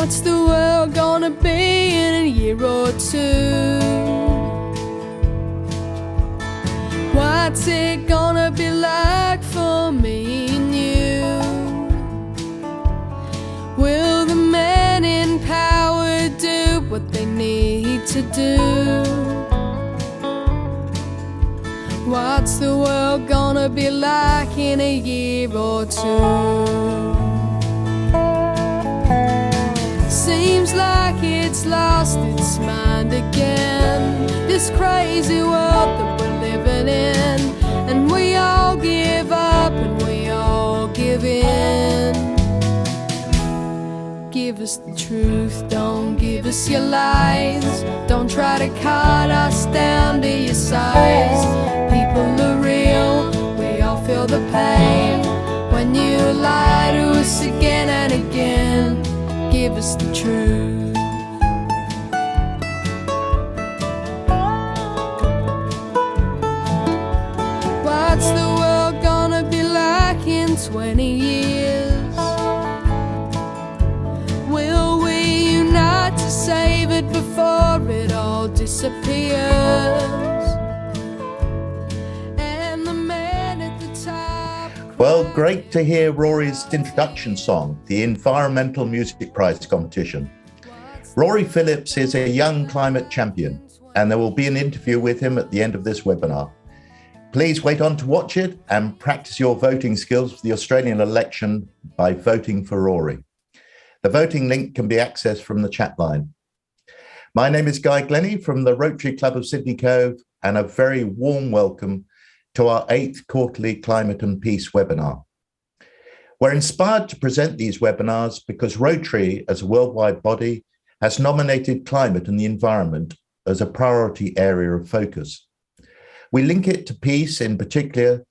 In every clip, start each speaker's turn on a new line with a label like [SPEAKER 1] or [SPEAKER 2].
[SPEAKER 1] What's the world gonna be in a year or two? What's it gonna be like for me and you? Will the men in power do what they need to do? What's the world gonna be like in a year or two? Seems like it's lost its mind again, this crazy world that we're living in, and we all give up and we all give in. Give us the truth, don't give us your lies. Don't try to cut us down to your size. People are real, we all feel the pain. When you lie to us again and again, give us the truth. What's the world gonna be like in 20 years? Will we unite to save it before it all disappears? And the man at the top...
[SPEAKER 2] Well, great to hear Rory's introduction song, the Environmental Music Prize competition. Rory Phillips is a young climate champion, and there will be an interview with him at the end of this webinar. Please wait on to watch it and practice your voting skills for the Australian election by voting for Rory. The voting link can be accessed from the chat line. My name is Guy Glennie from the Rotary Club of Sydney Cove, and a very warm welcome to our 8th quarterly Climate and Peace webinar. We're inspired to present these webinars because Rotary, as a worldwide body, has nominated climate and the environment as a priority area of focus. We link it to peace in particular,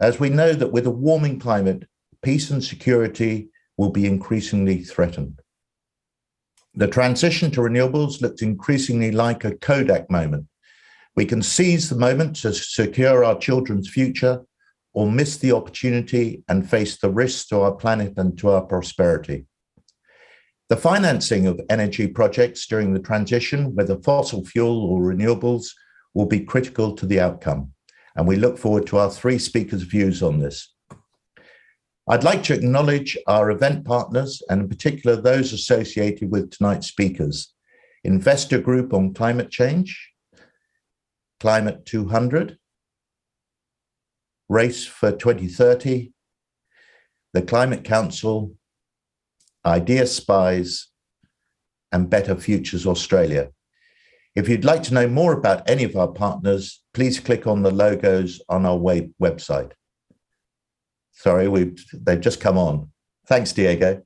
[SPEAKER 2] as we know that with a warming climate, peace and security will be increasingly threatened. The transition to renewables looks increasingly like a Kodak moment. We can seize the moment to secure our children's future, or miss the opportunity and face the risks to our planet and to our prosperity. The financing of energy projects during the transition, whether fossil fuel or renewables, will be critical to the outcome, and we look forward to our 3 speakers' views on this. I'd like to acknowledge our event partners, and in particular those associated with tonight's speakers: Investor Group on Climate Change, Climate 200, Race for 2030, the Climate Council, Idea Spies, and Better Futures Australia. If you'd like to know more about any of our partners, please click on the logos on our website. Sorry, they've just come on. Thanks, Diego.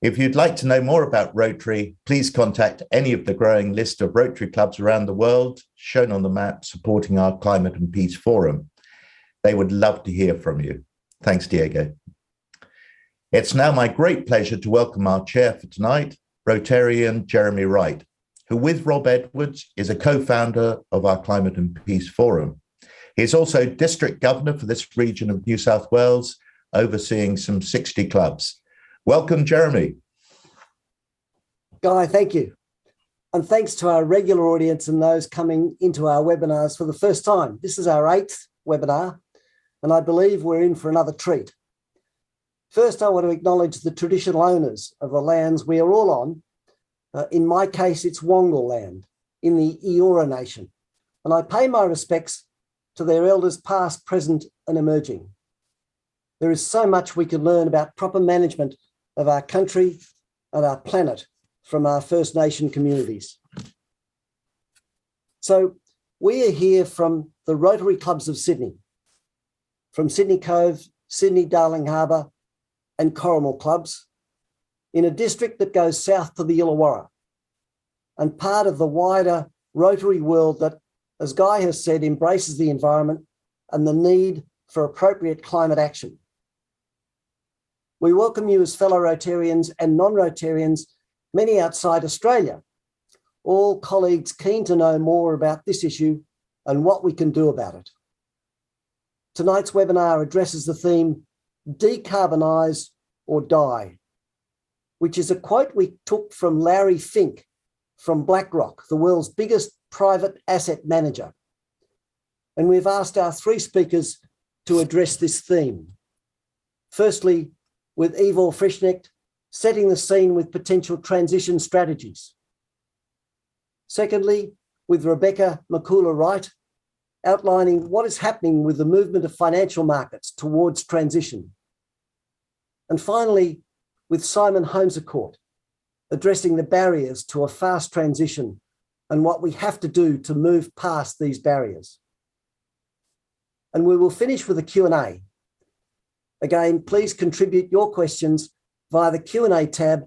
[SPEAKER 2] If you'd like to know more about Rotary, please contact any of the growing list of Rotary clubs around the world shown on the map supporting our Climate and Peace Forum. They would love to hear from you. Thanks, Diego. It's now my great pleasure to welcome our chair for tonight, Rotarian Jeremy Wright, who with Rob Edwards is a co-founder of our Climate and Peace Forum. He's also district governor for this region of New South Wales, overseeing some 60 clubs. Welcome, Jeremy.
[SPEAKER 3] Guy, thank you. And thanks to our regular audience and those coming into our webinars for the first time. This is our 8th webinar, and I believe we're in for another treat. First, I want to acknowledge the traditional owners of the lands we are all on. In my case, it's Wongal land in the Eora Nation, and I pay my respects to their elders past, present, and emerging. There is so much we can learn about proper management of our country and our planet from our First Nation communities. So we are here from the Rotary Clubs of Sydney, from Sydney Cove, Sydney Darling Harbour, and Corrimal clubs, in a district that goes south to the Illawarra, and part of the wider Rotary world that, as Guy has said, embraces the environment and the need for appropriate climate action. We welcome you as fellow Rotarians and non-Rotarians, many outside Australia, all colleagues keen to know more about this issue and what we can do about it. Tonight's webinar addresses the theme, Decarbonise or Die. which is a quote we took from Larry Fink from BlackRock, the world's biggest private asset manager. And we've asked our three speakers to address this theme. Firstly, with Ivor Frischknecht, setting the scene with potential transition strategies. Secondly, with Rebecca Mikula-Wright, outlining what is happening with the movement of financial markets towards transition. And finally, with Simon Holmes, addressing the barriers to a fast transition and what we have to do to move past these barriers. And we will finish with a Q&A. Again, please contribute your questions via the Q&A tab,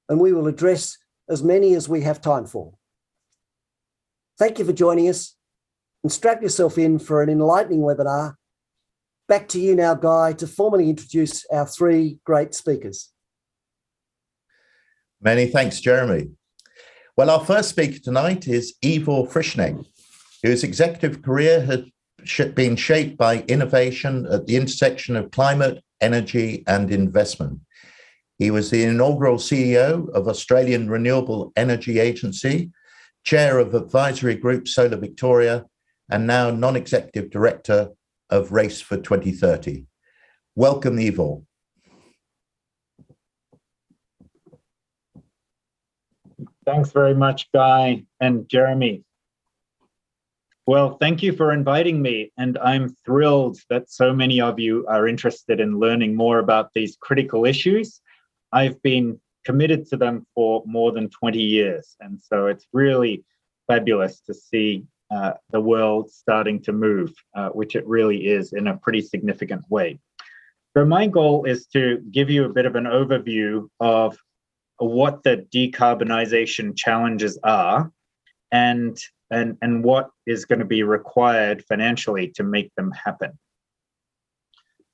[SPEAKER 3] and we will address as many as we have time for. Thank you for joining us, and strap yourself in for an enlightening webinar. Back to you now, Guy, to formally introduce our three great speakers.
[SPEAKER 2] Many thanks, Jeremy. Well, our first speaker tonight is Ivor Frischknecht, whose executive career has been shaped by innovation at the intersection of climate, energy, and investment. He was the inaugural CEO of Australian Renewable Energy Agency, chair of advisory group Solar Victoria, and now non-executive director of Race for 2030. Welcome, Ivor.
[SPEAKER 4] Thanks very much, Guy and Jeremy. Well, thank you for inviting me, and I'm thrilled that so many of you are interested in learning more about these critical issues. I've been committed to them for more than 20 years, and so it's really fabulous to see the world starting to move, which it really is in a pretty significant way. So my goal is to give you a bit of an overview of what the decarbonisation challenges are and what is going to be required financially to make them happen.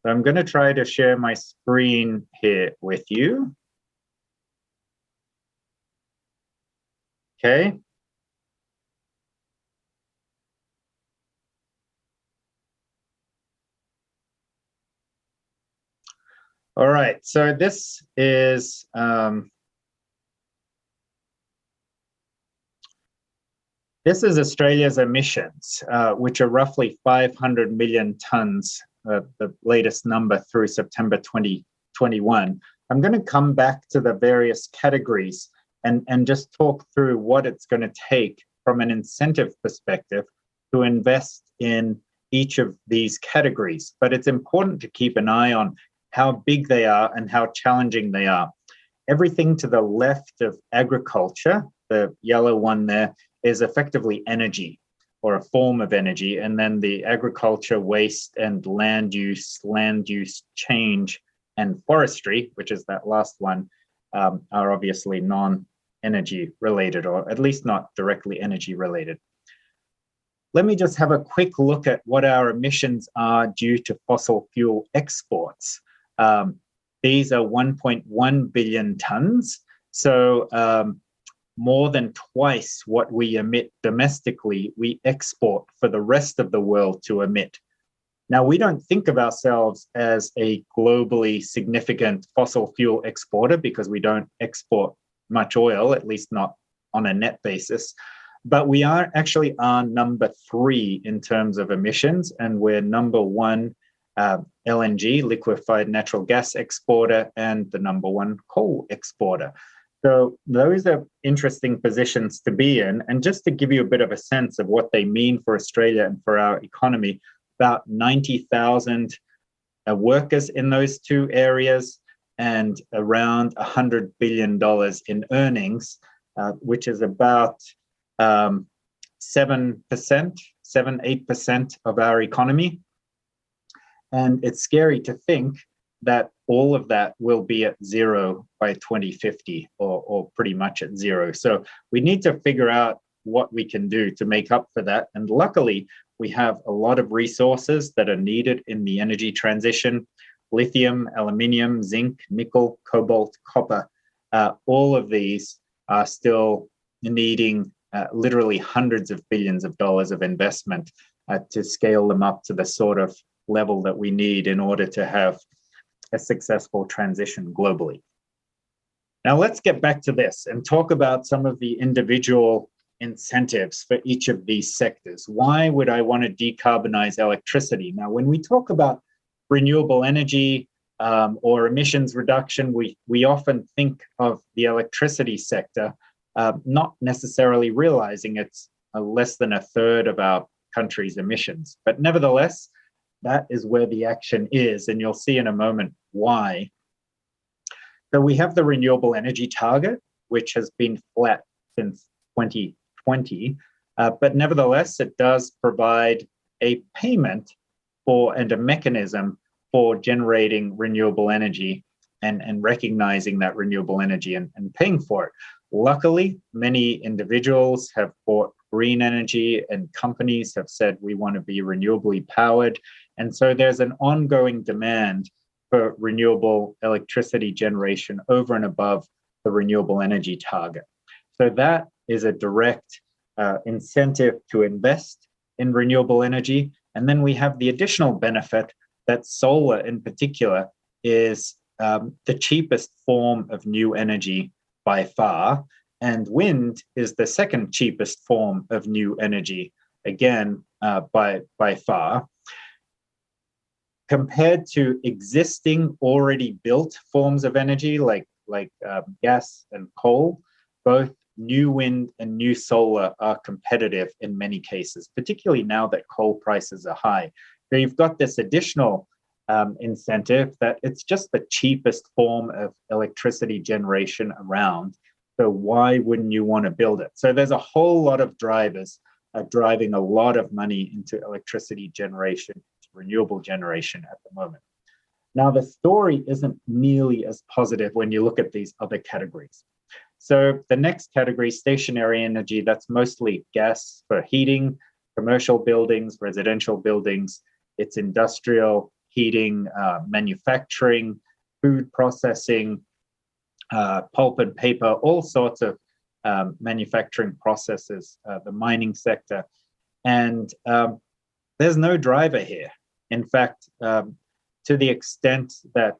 [SPEAKER 4] So I'm going to try to share my screen here with you. Okay. All right, so this is Australia's emissions, which are roughly 500 million tonnes, the latest number through September 2021. I'm going to come back to the various categories and just talk through what it's going to take from an incentive perspective to invest in each of these categories. But it's important to keep an eye on how big they are and how challenging they are. Everything to the left of agriculture, the yellow one there, is effectively energy or a form of energy. And then the agriculture, waste and land use change, and forestry, which is that last one, are obviously non-energy related, or at least not directly energy related. Let me just have a quick look at what our emissions are due to fossil fuel exports. These are 1.1 billion tonnes. So more than twice what we emit domestically, we export for the rest of the world to emit. Now, we don't think of ourselves as a globally significant fossil fuel exporter because we don't export much oil, at least not on a net basis. But we are actually number 3 in terms of emissions, and we're number 1 LNG, liquefied natural gas exporter, and the number 1 coal exporter. So those are interesting positions to be in. And just to give you a bit of a sense of what they mean for Australia and for our economy, about 90,000 workers in those two areas and around $100 billion in earnings, which is about 7%-8% of our economy. And it's scary to think that all of that will be at zero by 2050 or pretty much at zero. So we need to figure out what we can do to make up for that. And luckily, we have a lot of resources that are needed in the energy transition: lithium, aluminium, zinc, nickel, cobalt, copper. All of these are still needing literally hundreds of billions of dollars of investment to scale them up to the sort of level that we need in order to have a successful transition globally. Now let's get back to this and talk about some of the individual incentives for each of these sectors. Why would I want to decarbonize electricity? Now, when we talk about renewable energy or emissions reduction, we often think of the electricity sector, not necessarily realizing it's less than a third of our country's emissions. But nevertheless, that is where the action is, and you'll see in a moment why. So we have the renewable energy target, which has been flat since 2020, but nevertheless, it does provide a payment for and a mechanism for generating renewable energy and recognizing that renewable energy and paying for it. Luckily, many individuals have bought green energy and companies have said we want to be renewably powered. And so there's an ongoing demand for renewable electricity generation over and above the renewable energy target. So that is a direct incentive to invest in renewable energy. And then we have the additional benefit that solar in particular is the cheapest form of new energy by far, and wind is the second cheapest form of new energy, again, by far. Compared to existing already built forms of energy like gas and coal, both new wind and new solar are competitive in many cases, particularly now that coal prices are high. So you've got this additional incentive that it's just the cheapest form of electricity generation around. So why wouldn't you want to build it? So there's a whole lot of drivers driving a lot of money into electricity generation, renewable generation at the moment. Now, the story isn't nearly as positive when you look at these other categories. So the next category, stationary energy, that's mostly gas for heating, commercial buildings, residential buildings, it's industrial heating, manufacturing, food processing, pulp and paper, all sorts of manufacturing processes, the mining sector. And there's no driver here. In fact, to the extent that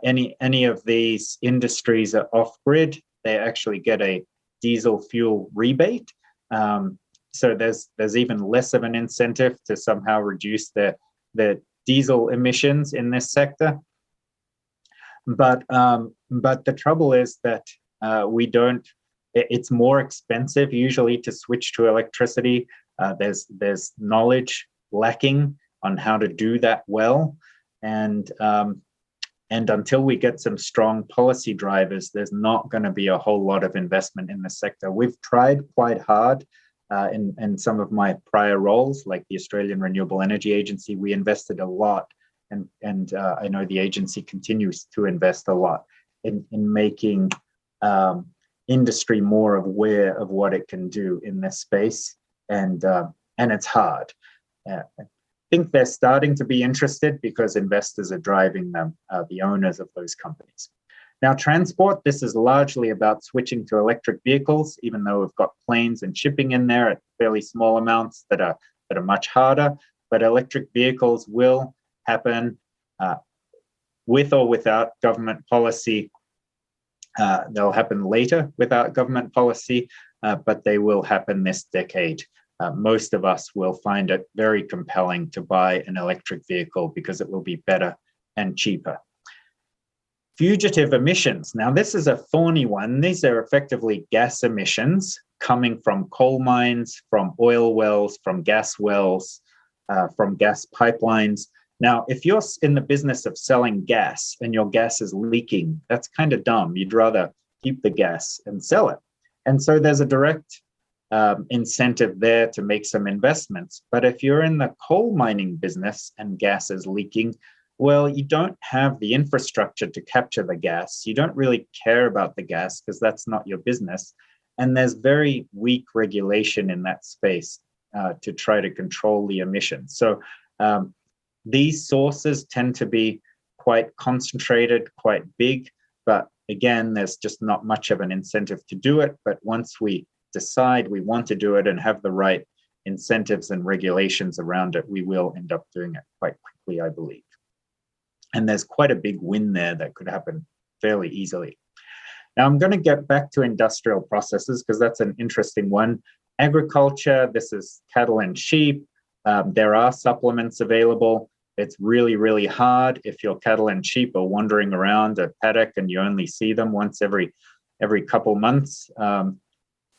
[SPEAKER 4] any of these industries are off-grid, they actually get a diesel fuel rebate. So there's even less of an incentive to somehow reduce the diesel emissions in this sector. But the trouble is that it's more expensive usually to switch to electricity. There's knowledge lacking on how to do that well. And until we get some strong policy drivers, there's not going to be a whole lot of investment in the sector. We've tried quite hard in some of my prior roles, like the Australian Renewable Energy Agency. We invested a lot, and I know the agency continues to invest a lot in making industry more aware of what it can do in this space, and it's hard. I think they're starting to be interested because investors are driving them, the owners of those companies. Now, transport, this is largely about switching to electric vehicles, even though we've got planes and shipping in there at fairly small amounts that are much harder. But electric vehicles will happen with or without government policy. They'll happen later without government policy, but they will happen this decade. Most of us will find it very compelling to buy an electric vehicle because it will be better and cheaper. Fugitive emissions. Now, this is a thorny one. These are effectively gas emissions coming from coal mines, from oil wells, from gas wells, from gas pipelines. Now, if you're in the business of selling gas and your gas is leaking, that's kind of dumb. You'd rather keep the gas and sell it. And so there's a direct incentive there to make some investments. But if you're in the coal mining business and gas is leaking, well, you don't have the infrastructure to capture the gas. You don't really care about the gas because that's not your business. And there's very weak regulation in that space to try to control the emissions. So these sources tend to be quite concentrated, quite big, but again, there's just not much of an incentive to do it. But once we decide we want to do it and have the right incentives and regulations around it, we will end up doing it quite quickly, I believe. And there's quite a big win there that could happen fairly easily. Now, I'm going to get back to industrial processes because that's an interesting one. Agriculture, this is cattle and sheep. There are supplements available. It's really, really hard if your cattle and sheep are wandering around a paddock and you only see them once every couple months.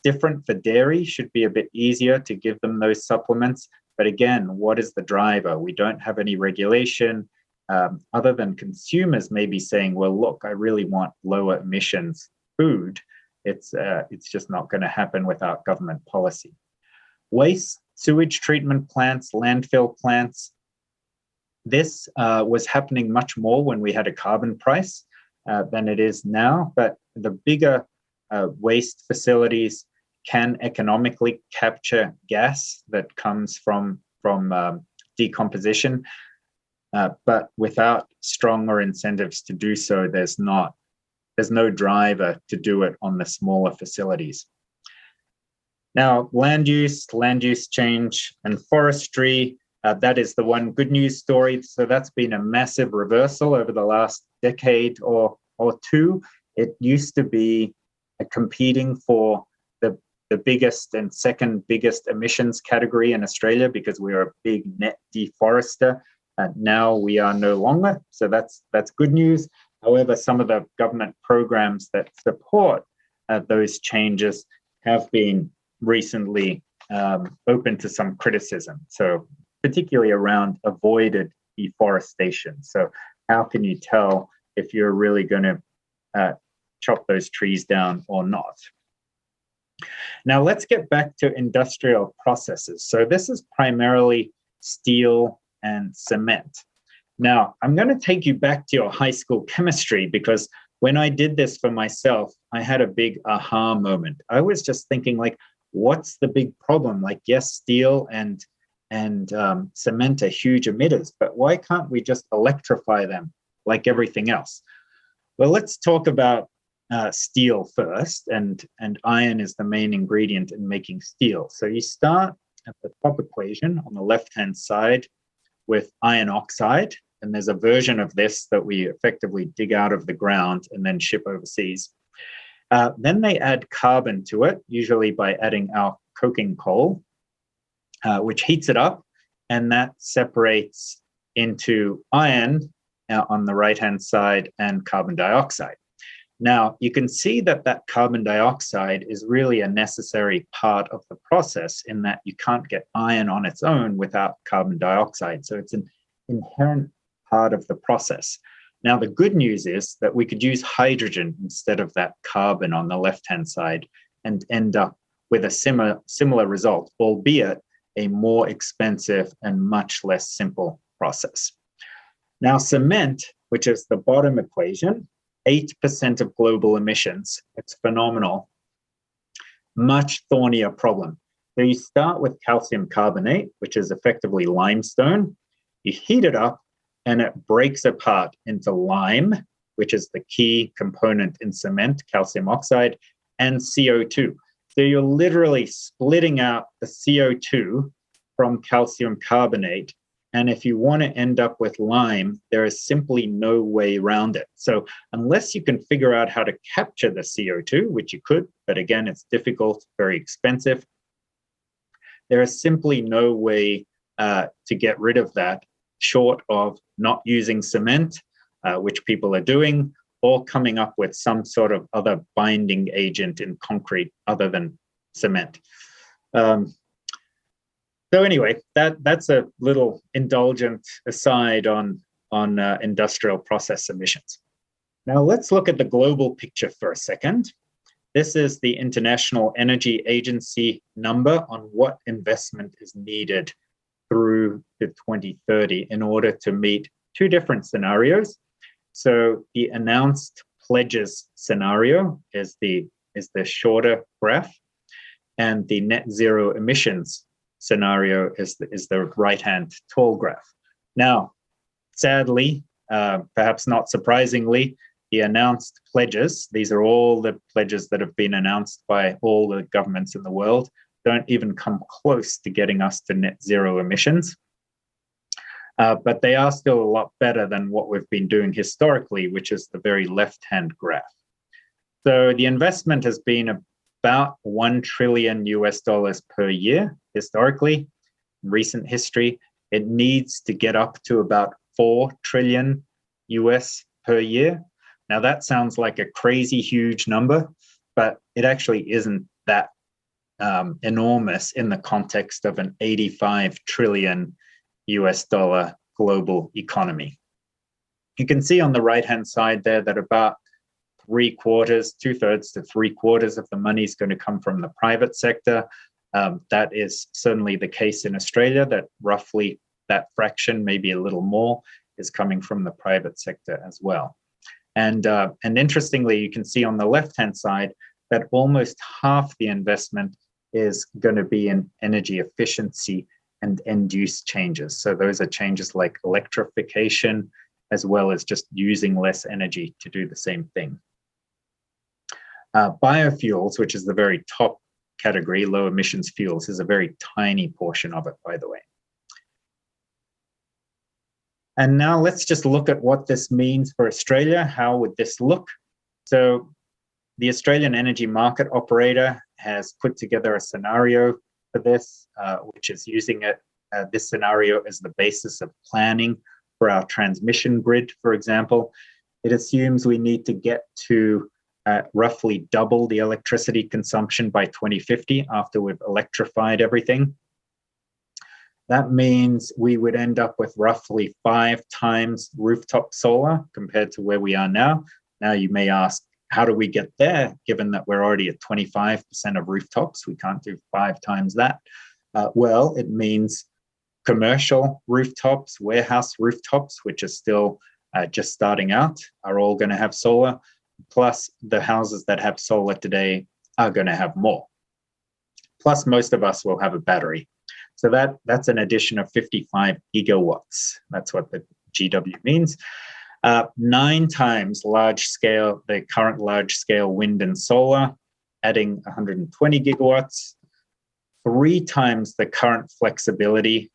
[SPEAKER 4] Different for dairy, should be a bit easier to give them those supplements. But again, what is the driver? We don't have any regulation other than consumers maybe saying, well, look, I really want lower emissions food. It's just not going to happen without government policy. Waste, sewage treatment plants, landfill plants. This was happening much more when we had a carbon price than it is now. But the bigger waste facilities can economically capture gas that comes from decomposition, but without stronger incentives to do so, there's no driver to do it on the smaller facilities. Now, land use change, and forestry, that is the one good news story. So that's been a massive reversal over the last decade or two. It used to be competing for the biggest and second biggest emissions category in Australia because we are a big net deforester. Now we are no longer, so that's good news. However, some of the government programs that support those changes have been recently open to some criticism. So particularly around avoided deforestation. So how can you tell if you're really going to chop those trees down or not? Now let's get back to industrial processes. So this is primarily steel and cement. Now I'm going to take you back to your high school chemistry because when I did this for myself, I had a big aha moment. I was just thinking like, what's the big problem? Like, yes, steel and cement are huge emitters, but why can't we just electrify them like everything else? Well, let's talk about steel first, and iron is the main ingredient in making steel. So you start at the top equation on the left-hand side with iron oxide, and there's a version of this that we effectively dig out of the ground and then ship overseas. Then they add carbon to it, usually by adding our coking coal, which heats it up, and that separates into iron on the right-hand side and carbon dioxide. Now, you can see that carbon dioxide is really a necessary part of the process in that you can't get iron on its own without carbon dioxide. So it's an inherent part of the process. Now, the good news is that we could use hydrogen instead of that carbon on the left-hand side and end up with a similar result, albeit a more expensive and much less simple process. Now, cement, which is the bottom equation, 8% of global emissions. It's phenomenal. Much thornier problem. So you start with calcium carbonate, which is effectively limestone. You heat it up and it breaks apart into lime, which is the key component in cement, calcium oxide, and CO2. So you're literally splitting out the CO2 from calcium carbonate. And if you want to end up with lime, there is simply no way around it. So unless you can figure out how to capture the CO2, which you could, but again, it's difficult, very expensive, there is simply no way to get rid of that short of not using cement, which people are doing, or coming up with some sort of other binding agent in concrete other than cement. So anyway, that's a little indulgent aside on industrial process emissions. Now let's look at the global picture for a second. This is the International Energy Agency number on what investment is needed through to 2030 in order to meet two different scenarios. So the announced pledges scenario is the shorter graph, and the net zero emissions scenario is the right-hand tall graph. Now, sadly, perhaps not surprisingly, the announced pledges, these are all the pledges that have been announced by all the governments in the world, don't even come close to getting us to net zero emissions. But they are still a lot better than what we've been doing historically, which is the very left-hand graph. So the investment has been about $1 trillion per year historically. In recent history, it needs to get up to about $4 trillion per year. Now that sounds like a crazy huge number, but it actually isn't that enormous in the context of an $85 trillion global economy. You can see on the right-hand side there that about 2/3 to 3/4 of the money is going to come from the private sector. That is certainly the case in Australia, that roughly that fraction, maybe a little more, is coming from the private sector as well. And interestingly, you can see on the left-hand side that almost half the investment is going to be in energy efficiency and end-use changes. So those are changes like electrification, as well as just using less energy to do the same thing. Biofuels, which is the very top category, low emissions fuels, is a very tiny portion of it, by the way. And now let's just look at what this means for Australia. How would this look? So the Australian Energy Market Operator has put together a scenario for this, which is using this scenario as the basis of planning for our transmission grid, for example. It assumes we need to get to roughly double the electricity consumption by 2050 after we've electrified everything. That means we would end up with roughly 5 times rooftop solar compared to where we are now. Now you may ask, how do we get there, given that we're already at 25% of rooftops? We can't do 5 times that. Well, it means commercial rooftops, warehouse rooftops, which are still just starting out, are all going to have solar. Plus, the houses that have solar today are going to have more. Plus, most of us will have a battery. So that's an addition of 55 gigawatts. That's what the GW means. 9 times the current large-scale wind and solar, adding 120 gigawatts. 3 times the current flexible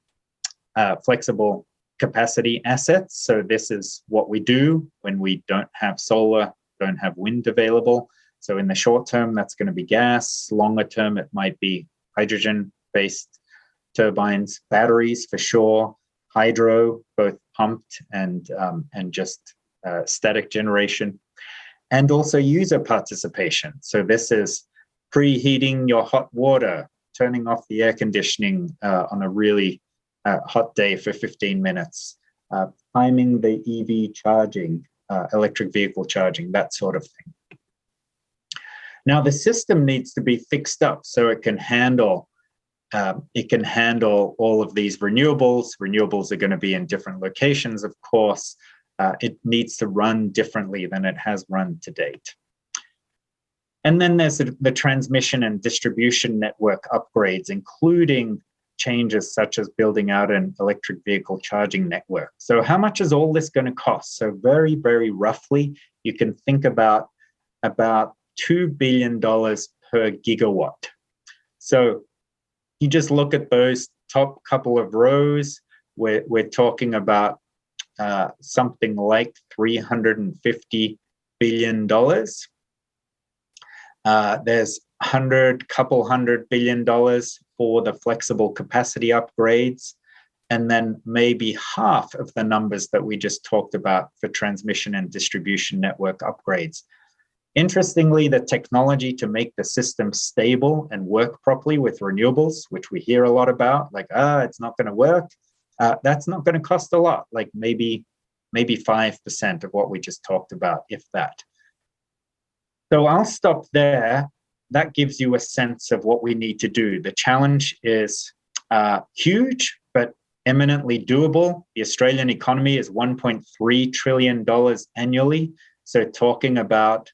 [SPEAKER 4] capacity assets. So this is what we do when we don't have solar, don't have wind available. So in the short term, that's going to be gas. Longer term, it might be hydrogen-based turbines, batteries for sure, hydro, both pumped and just static generation, and also user participation. So this is preheating your hot water, turning off the air conditioning on a really hot day for 15 minutes, timing the EV charging, electric vehicle charging, that sort of thing. Now the system needs to be fixed up so it can handle all of these renewables. Renewables are going to be in different locations, of course. It needs to run differently than it has run to date. And then there's the transmission and distribution network upgrades, including changes such as building out an electric vehicle charging network. So how much is all this going to cost? So very, very roughly, you can think about $2 billion per gigawatt. So you just look at those top couple of rows, we're talking about something like $350 billion. There's couple hundred billion dollars for the flexible capacity upgrades, and then maybe half of the numbers that we just talked about for transmission and distribution network upgrades. Interestingly, the technology to make the system stable and work properly with renewables, which we hear a lot about, like, it's not going to work, that's not going to cost a lot, like maybe 5% of what we just talked about, if that. So I'll stop there. That gives you a sense of what we need to do. The challenge is huge, but eminently doable. The Australian economy is $1.3 trillion annually. So talking about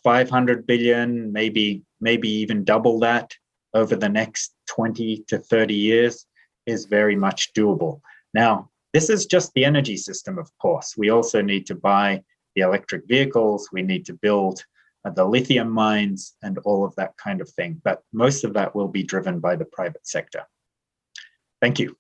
[SPEAKER 4] 500 billion, maybe even double that over the next 20 to 30 years is very much doable. Now, this is just the energy system, of course. We also need to buy the electric vehicles. We need to build the lithium mines and all of that kind of thing. But most of that will be driven by the private sector. Thank you.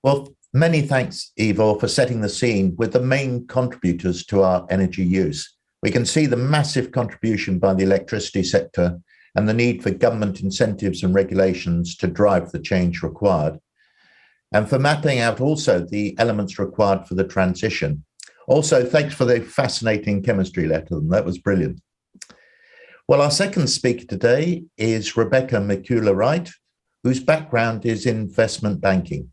[SPEAKER 2] Well, Many thanks, Ivor, for setting the scene with the main contributors to our energy use. We can see the massive contribution by the electricity sector and the need for government incentives and regulations to drive the change required, and for mapping out also the elements required for the transition. Also, thanks for the fascinating chemistry lesson. That was brilliant. Well, our second speaker today is Rebecca Mikula-Wright, whose background is in investment banking.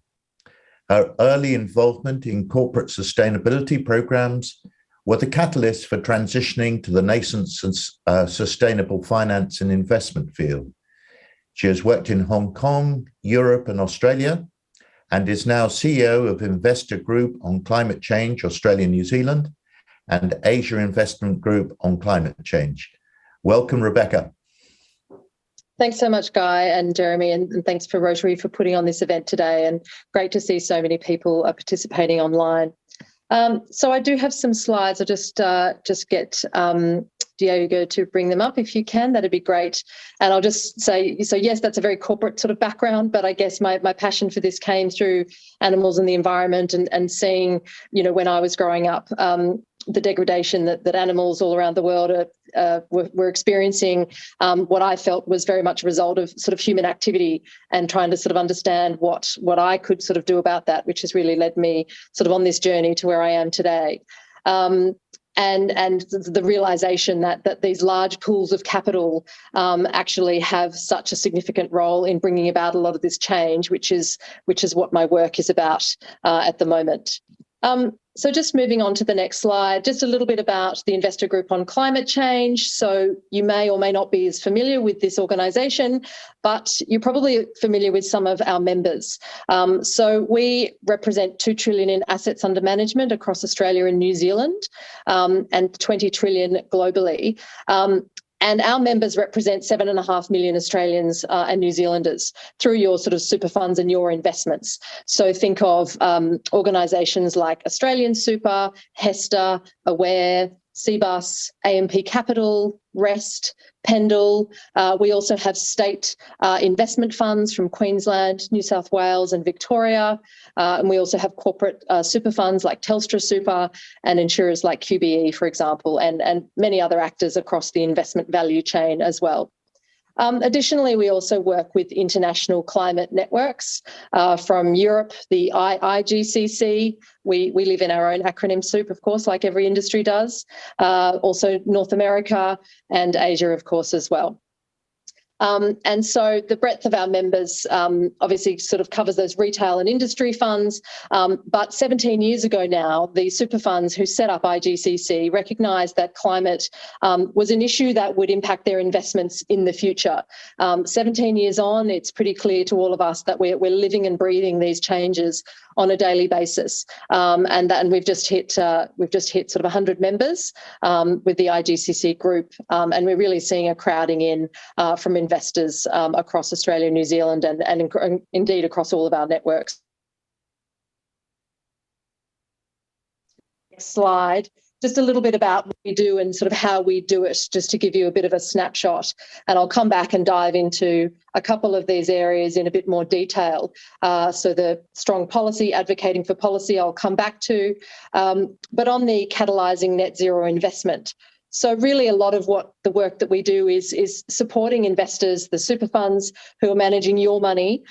[SPEAKER 2] Her early involvement in corporate sustainability programs were the catalyst for transitioning to the nascent sustainable finance and investment field. She has worked in Hong Kong, Europe, and Australia, and is now CEO of Investor Group on Climate Change, Australia, New Zealand, and Asia Investment Group on Climate Change. Welcome, Rebecca.
[SPEAKER 5] Thanks so much, Guy and Jeremy, and thanks for Rotary for putting on this event today, and great to see so many people are participating online. So I do have some slides. I'll just get Diego to bring them up if you can. That'd be great. And I'll just say, so yes, that's a very corporate sort of background, but I guess my passion for this came through animals and the environment and seeing, when I was growing up, the degradation that animals all around the world were experiencing, what I felt was very much a result of sort of human activity, and trying to sort of understand what I could sort of do about that, which has really led me sort of on this journey to where I am today. And the realization that these large pools of capital actually have such a significant role in bringing about a lot of this change, which is what my work is about at the moment. So just moving on to the next slide, just a little bit about the Investor Group on Climate Change. So you may or may not be as familiar with this organisation, but you're probably familiar with some of our members. So we represent 2 trillion in assets under management across Australia and New Zealand, and 20 trillion globally. And our members represent 7.5 million Australians and New Zealanders through your sort of super funds and your investments. So think of organisations like Australian Super, Hester, Aware, CBUS, AMP Capital, REST, Pendle. We also have state investment funds from Queensland, New South Wales and Victoria. And we also have corporate super funds like Telstra Super, and insurers like QBE, for example, and many other actors across the investment value chain as well. Additionally, we also work with international climate networks from Europe, the IGCC. We live in our own acronym soup, of course, like every industry does. Also North America and Asia, of course, as well. And so the breadth of our members obviously sort of covers those retail and industry funds. But 17 years ago now, the super funds who set up IGCC recognised that climate was an issue that would impact their investments in the future. 17 years on, it's pretty clear to all of us that we're living and breathing these changes on a daily basis, and we've just hit sort of 100 members with the IGCC group, and we're really seeing a crowding in from investors across Australia, New Zealand, and indeed across all of our networks. Next slide. Just a little bit about what we do and sort of how we do it, just to give you a bit of a snapshot. And I'll come back and dive into a couple of these areas in a bit more detail. So the strong policy, advocating for policy, I'll come back to. But on the catalysing net zero investment. So really a lot of what the work that we do is supporting investors, the super funds who are managing your money,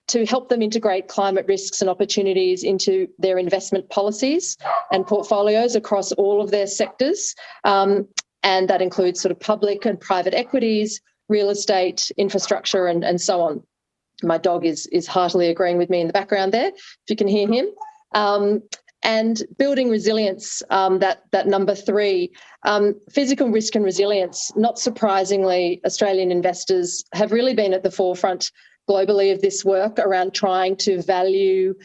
[SPEAKER 5] to help them integrate climate risks and opportunities into their investment policies and portfolios across all of their sectors. And that includes sort of public and private equities, real estate, infrastructure, and so on. My dog is heartily agreeing with me in the background there, if you can hear him. And building resilience, that number 3, physical risk and resilience. Not surprisingly, Australian investors have really been at the forefront globally of this work around trying to value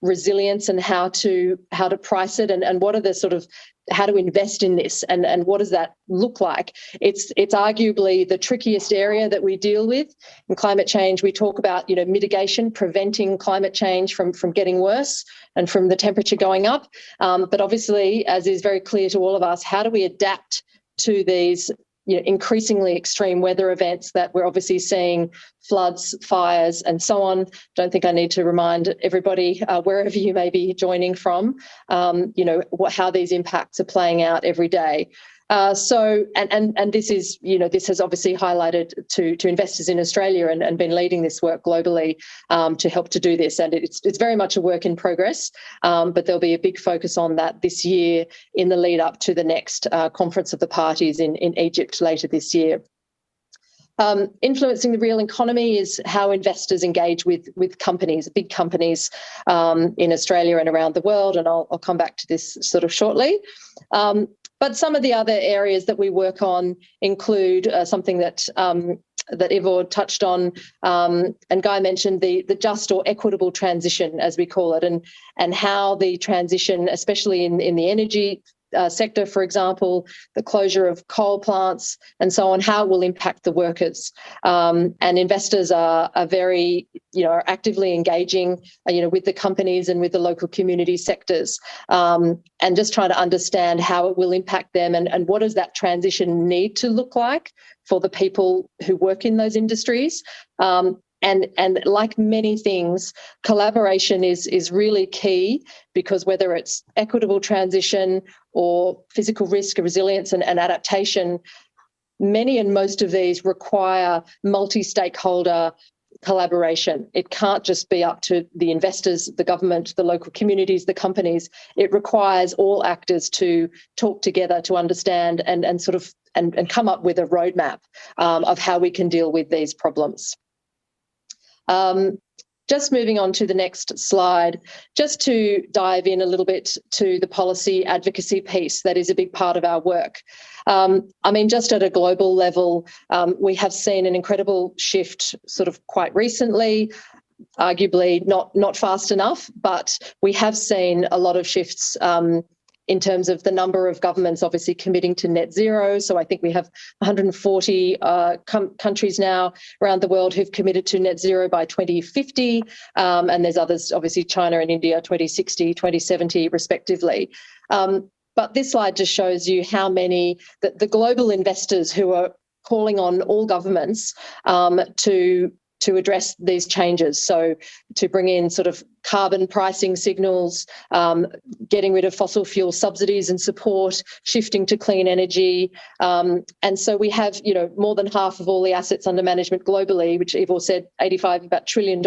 [SPEAKER 5] resilience and how to price it, and what are the sort of how to invest in this, and what does that look like. It's arguably the trickiest area that we deal with. In climate change, we talk about mitigation, preventing climate change from getting worse and from the temperature going up. But obviously, as is very clear to all of us, how do we adapt to these increasingly extreme weather events that we're obviously seeing, floods, fires, and so on. Don't think I need to remind everybody, wherever you may be joining from, how these impacts are playing out every day. This is, this has obviously highlighted to investors in Australia and been leading this work globally to help to do this. And it's very much a work in progress, but there'll be a big focus on that this year in the lead up to the next Conference of the Parties in Egypt later this year. Influencing the real economy is how investors engage with companies, big companies in Australia and around the world, and I'll come back to this sort of shortly. But some of the other areas that we work on include something that Ivor touched on, and Guy mentioned, the just or equitable transition, as we call it, and how the transition, especially in the energy sector, for example, the closure of coal plants and so on, how it will impact the workers. And investors are very, are actively engaging, with the companies and with the local community sectors, and just trying to understand how it will impact them and what does that transition need to look like for the people who work in those industries. And like many things, collaboration is really key, because whether it's equitable transition or physical risk, resilience and adaptation, many and most of these require multi-stakeholder collaboration. It can't just be up to the investors, the government, the local communities, the companies. It requires all actors to talk together to understand and come up with a roadmap of how we can deal with these problems. Just moving on to the next slide, just to dive in a little bit to the policy advocacy piece that is a big part of our work. Just at a global level, we have seen an incredible shift sort of quite recently, arguably not fast enough, but we have seen a lot of shifts in terms of the number of governments obviously committing to net zero. So I think we have 140 countries now around the world who've committed to net zero by 2050. And there's others, obviously China and India, 2060, 2070 respectively. But this slide just shows you how many, the global investors who are calling on all governments to address these changes. So to bring in sort of carbon pricing signals, getting rid of fossil fuel subsidies and support, shifting to clean energy. And so we have, more than half of all the assets under management globally, which Ivor said, about $85 trillion.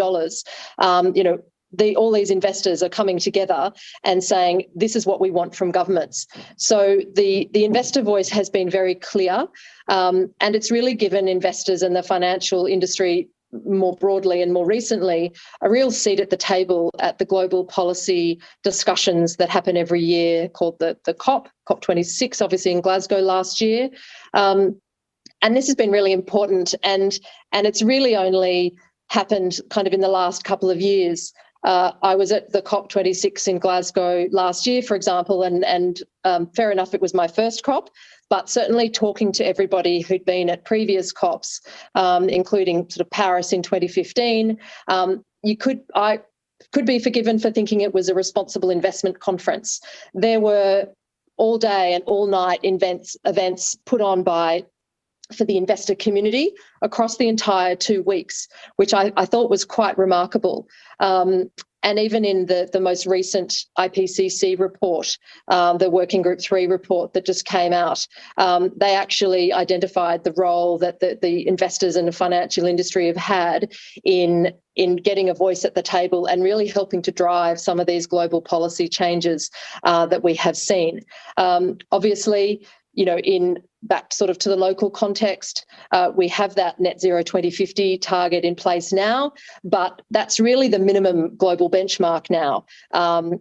[SPEAKER 5] All these investors are coming together and saying, this is what we want from governments. So the investor voice has been very clear, and it's really given investors and the financial industry more broadly and more recently a real seat at the table at the global policy discussions that happen every year, called the COP26, obviously in Glasgow last year. And this has been really important, and it's really only happened kind of in the last couple of years. I was at the COP26 in Glasgow last year, for example, and fair enough, it was my first COP, but certainly talking to everybody who'd been at previous COPs, including sort of Paris in 2015, I could be forgiven for thinking it was a responsible investment conference. There were all day and all night events put on for the investor community across the entire 2 weeks, which I thought was quite remarkable. And even in the most recent IPCC report, the Working Group 3 report that just came out, they actually identified the role that the investors and the financial industry have had in getting a voice at the table and really helping to drive some of these global policy changes that we have seen. Obviously, back sort of to the local context, we have that net zero 2050 target in place now, but that's really the minimum global benchmark now.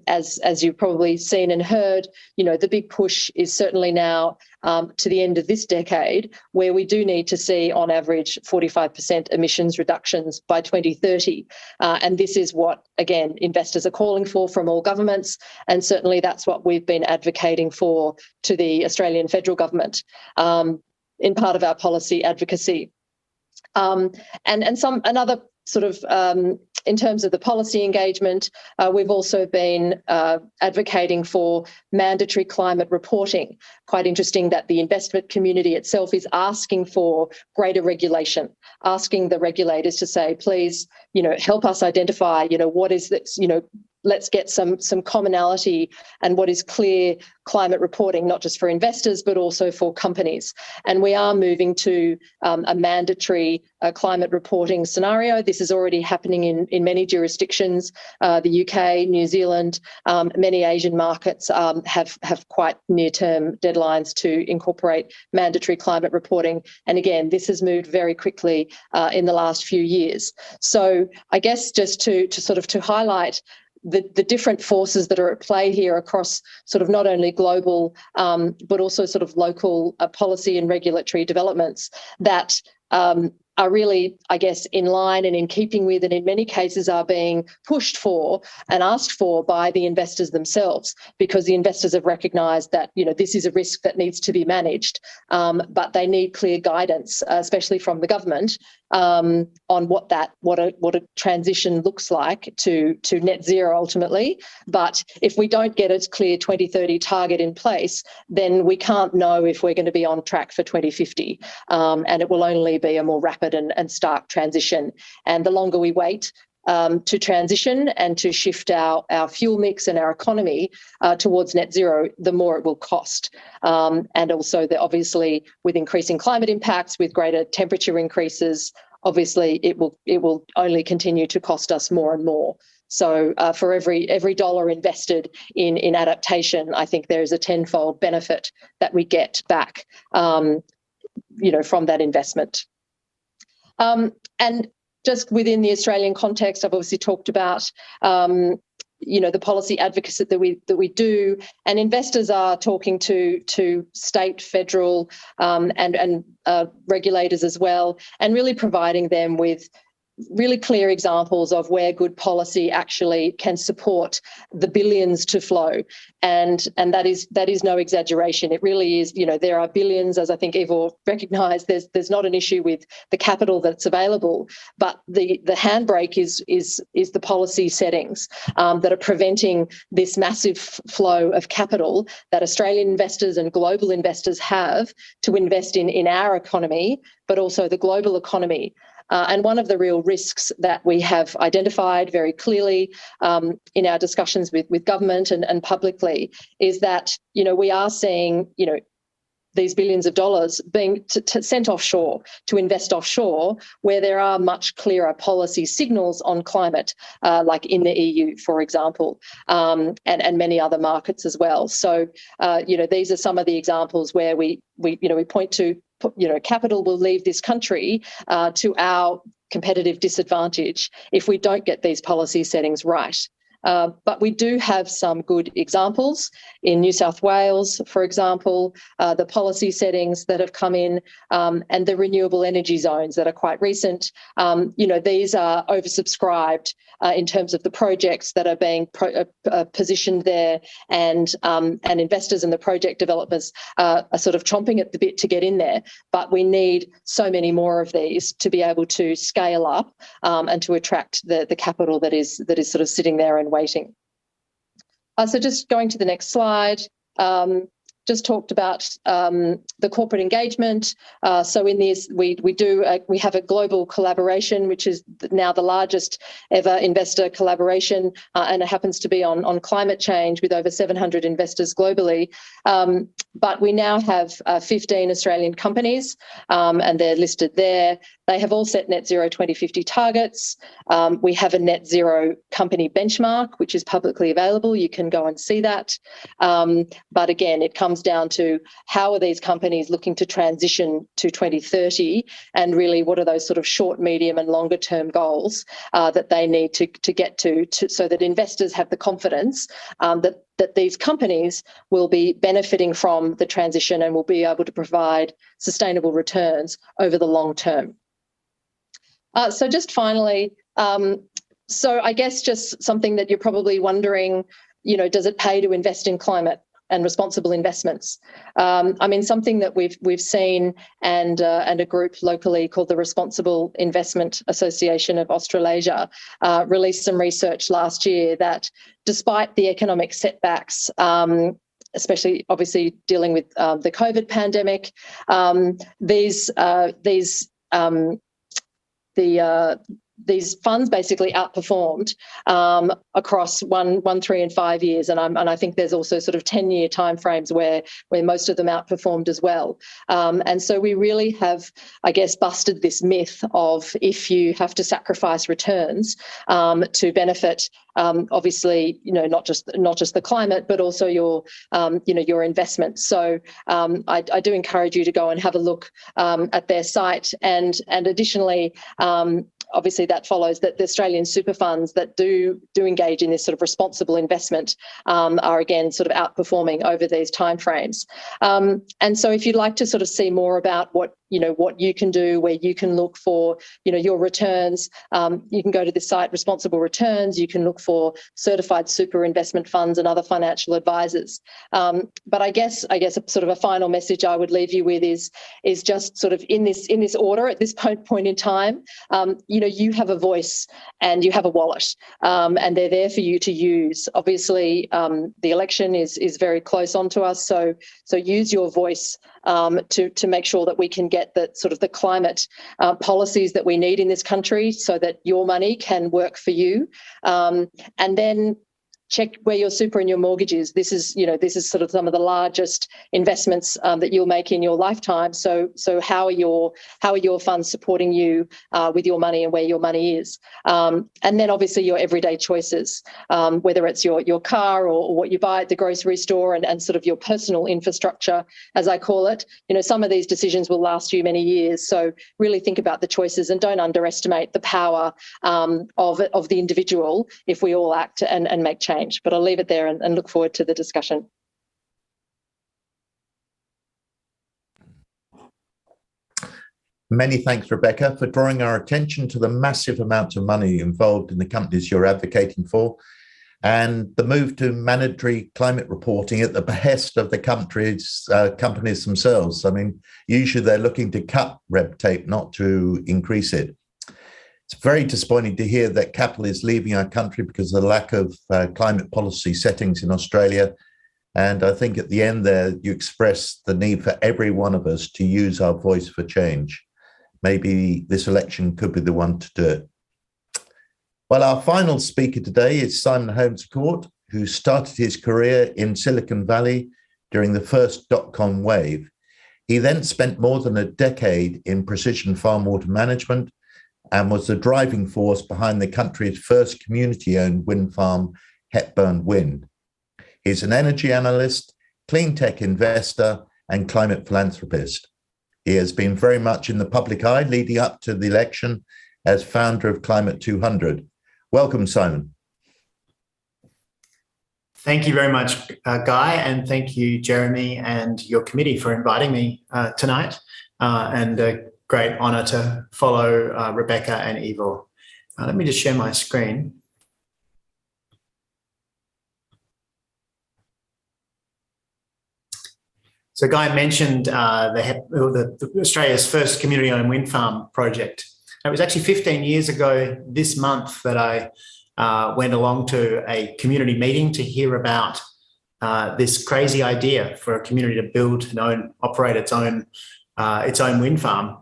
[SPEAKER 5] As you've probably seen and heard, the big push is certainly now to the end of this decade, where we do need to see on average 45% emissions reductions by 2030. And this is what, again, investors are calling for from all governments. And certainly that's what we've been advocating for to the Australian federal government in part of our policy advocacy. And another sort of in terms of the policy engagement, we've also been advocating for mandatory climate reporting. Quite interesting that the investment community itself is asking for greater regulation, asking the regulators to say, please, help us identify, what is this, let's get some commonality and what is clear climate reporting, not just for investors, but also for companies. And we are moving to a mandatory climate reporting scenario. This is already happening in many jurisdictions. The UK, New Zealand, many Asian markets have quite near-term deadlines to incorporate mandatory climate reporting. And again, this has moved very quickly in the last few years. So I guess just to highlight the different forces that are at play here across sort of not only global but also sort of local policy and regulatory developments that are really, I guess, in line and in keeping with, and in many cases are being pushed for and asked for by the investors themselves, because the investors have recognised that, this is a risk that needs to be managed, but they need clear guidance, especially from the government, on what a transition looks like to net zero ultimately. But if we don't get a clear 2030 target in place, then we can't know if we're going to be on track for 2050, and it will only be a more rapid and stark transition. And the longer we wait to transition and to shift our fuel mix and our economy towards net zero, the more it will cost. And also, obviously, with increasing climate impacts, with greater temperature increases, obviously it will only continue to cost us more and more. So for every dollar invested in adaptation, I think there is a tenfold benefit that we get back, from that investment. And just within the Australian context, I've obviously talked about, the policy advocacy that we do, and investors are talking to state, federal, and regulators as well, and really providing them with really clear examples of where good policy actually can support the billions to flow, and that is no exaggeration. It really is. There are billions, as I think Ivor recognised. There's not an issue with the capital that's available, but the handbrake is the policy settings that are preventing this massive flow of capital that Australian investors and global investors have to invest in our economy, but also the global economy. And one of the real risks that we have identified very clearly in our discussions with government and publicly is that, we are seeing, these billions of dollars being sent offshore to invest offshore, where there are much clearer policy signals on climate, like in the EU, for example, and many other markets as well. So, these are some of the examples where we point to, capital will leave this country to our competitive disadvantage if we don't get these policy settings right. But we do have some good examples in New South Wales, for example, the policy settings that have come in, and the renewable energy zones that are quite recent. These are oversubscribed in terms of the projects that are being positioned there, and investors and the project developers are sort of chomping at the bit to get in there. But we need so many more of these to be able to scale up and to attract the capital that is sort of sitting there and waiting. So just going to the next slide, just talked about the corporate engagement. So in this, we have a global collaboration, which is now the largest ever investor collaboration, and it happens to be on climate change with over 700 investors globally. But we now have 15 Australian companies, and they're listed there. They have all set net zero 2050 targets. We have a net zero company benchmark, which is publicly available. You can go and see that. But again, it comes down to how are these companies looking to transition to 2030, and really what are those sort of short, medium and longer term goals that they need to get to so that investors have the confidence that these companies will be benefiting from the transition and will be able to provide sustainable returns over the long term. So just finally, so I guess just something that you're probably wondering, does it pay to invest in climate? and responsible investments. Something that we've seen, and a group locally called the Responsible Investment Association of Australasia released some research last year that, despite the economic setbacks, especially obviously dealing with the COVID pandemic, these funds basically outperformed across 1, 3 and 5 years, and I think there's also sort of 10-year timeframes where most of them outperformed as well. And so we really have, I guess, busted this myth of if you have to sacrifice returns to benefit, obviously, not just the climate, but also your investment. So I do encourage you to go and have a look at their site, and additionally, obviously that follows that the Australian super funds that do engage in this sort of responsible investment are again sort of outperforming over these timeframes. And so if you'd like to sort of see more about what you can do, where you can look for your returns, you can go to the site Responsible Returns. You can look for certified super investment funds and other financial advisors. But I guess sort of a final message I would leave you with is just sort of in this order at this point in time. You have a voice and you have a wallet, and they're there for you to use. Obviously, the election is very close onto us, so use your voice to make sure that we can get the climate policies that we need in this country, so that your money can work for you, and then check where your super and your mortgage is. This is sort of some of the largest investments that you'll make in your lifetime. So how are your funds supporting you with your money and where your money is? And then obviously your everyday choices, whether it's your car or what you buy at the grocery store, and sort of your personal infrastructure, as I call it. Some of these decisions will last you many years. So really think about the choices, and don't underestimate the power of the individual if we all act and make change. But I'll leave it there and look forward to the discussion.
[SPEAKER 2] Many thanks, Rebecca, for drawing our attention to the massive amounts of money involved in the companies you're advocating for, and the move to mandatory climate reporting at the behest of the companies themselves. I mean, usually they're looking to cut red tape, not to increase it. It's very disappointing to hear that capital is leaving our country because of the lack of climate policy settings in Australia. And I think at the end there, you express the need for every one of us to use our voice for change. Maybe this election could be the one to do it. Well, our final speaker today is Simon Holmes, who started his career in Silicon Valley during the first dot-com wave. He then spent more than a decade in precision farm water management, and was the driving force behind the country's first community-owned wind farm, Hepburn Wind. He's an energy analyst, clean tech investor, and climate philanthropist. He has been very much in the public eye leading up to the election as founder of Climate 200. Welcome, Simon.
[SPEAKER 6] Thank you very much, Guy, and thank you, Jeremy, and your committee for inviting me tonight. Great honour to follow Rebecca and Ivor. Let me just share my screen. So Guy mentioned the Australia's first community-owned wind farm project. It was actually 15 years ago this month that I went along to a community meeting to hear about this crazy idea for a community to build and operate its own wind farm.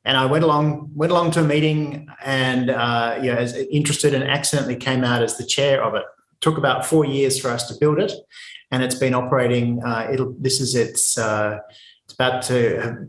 [SPEAKER 6] And I went along to a meeting and as interested, and accidentally came out as the chair of it. It took about 4 years for us to build it, and it's been operating. It's about to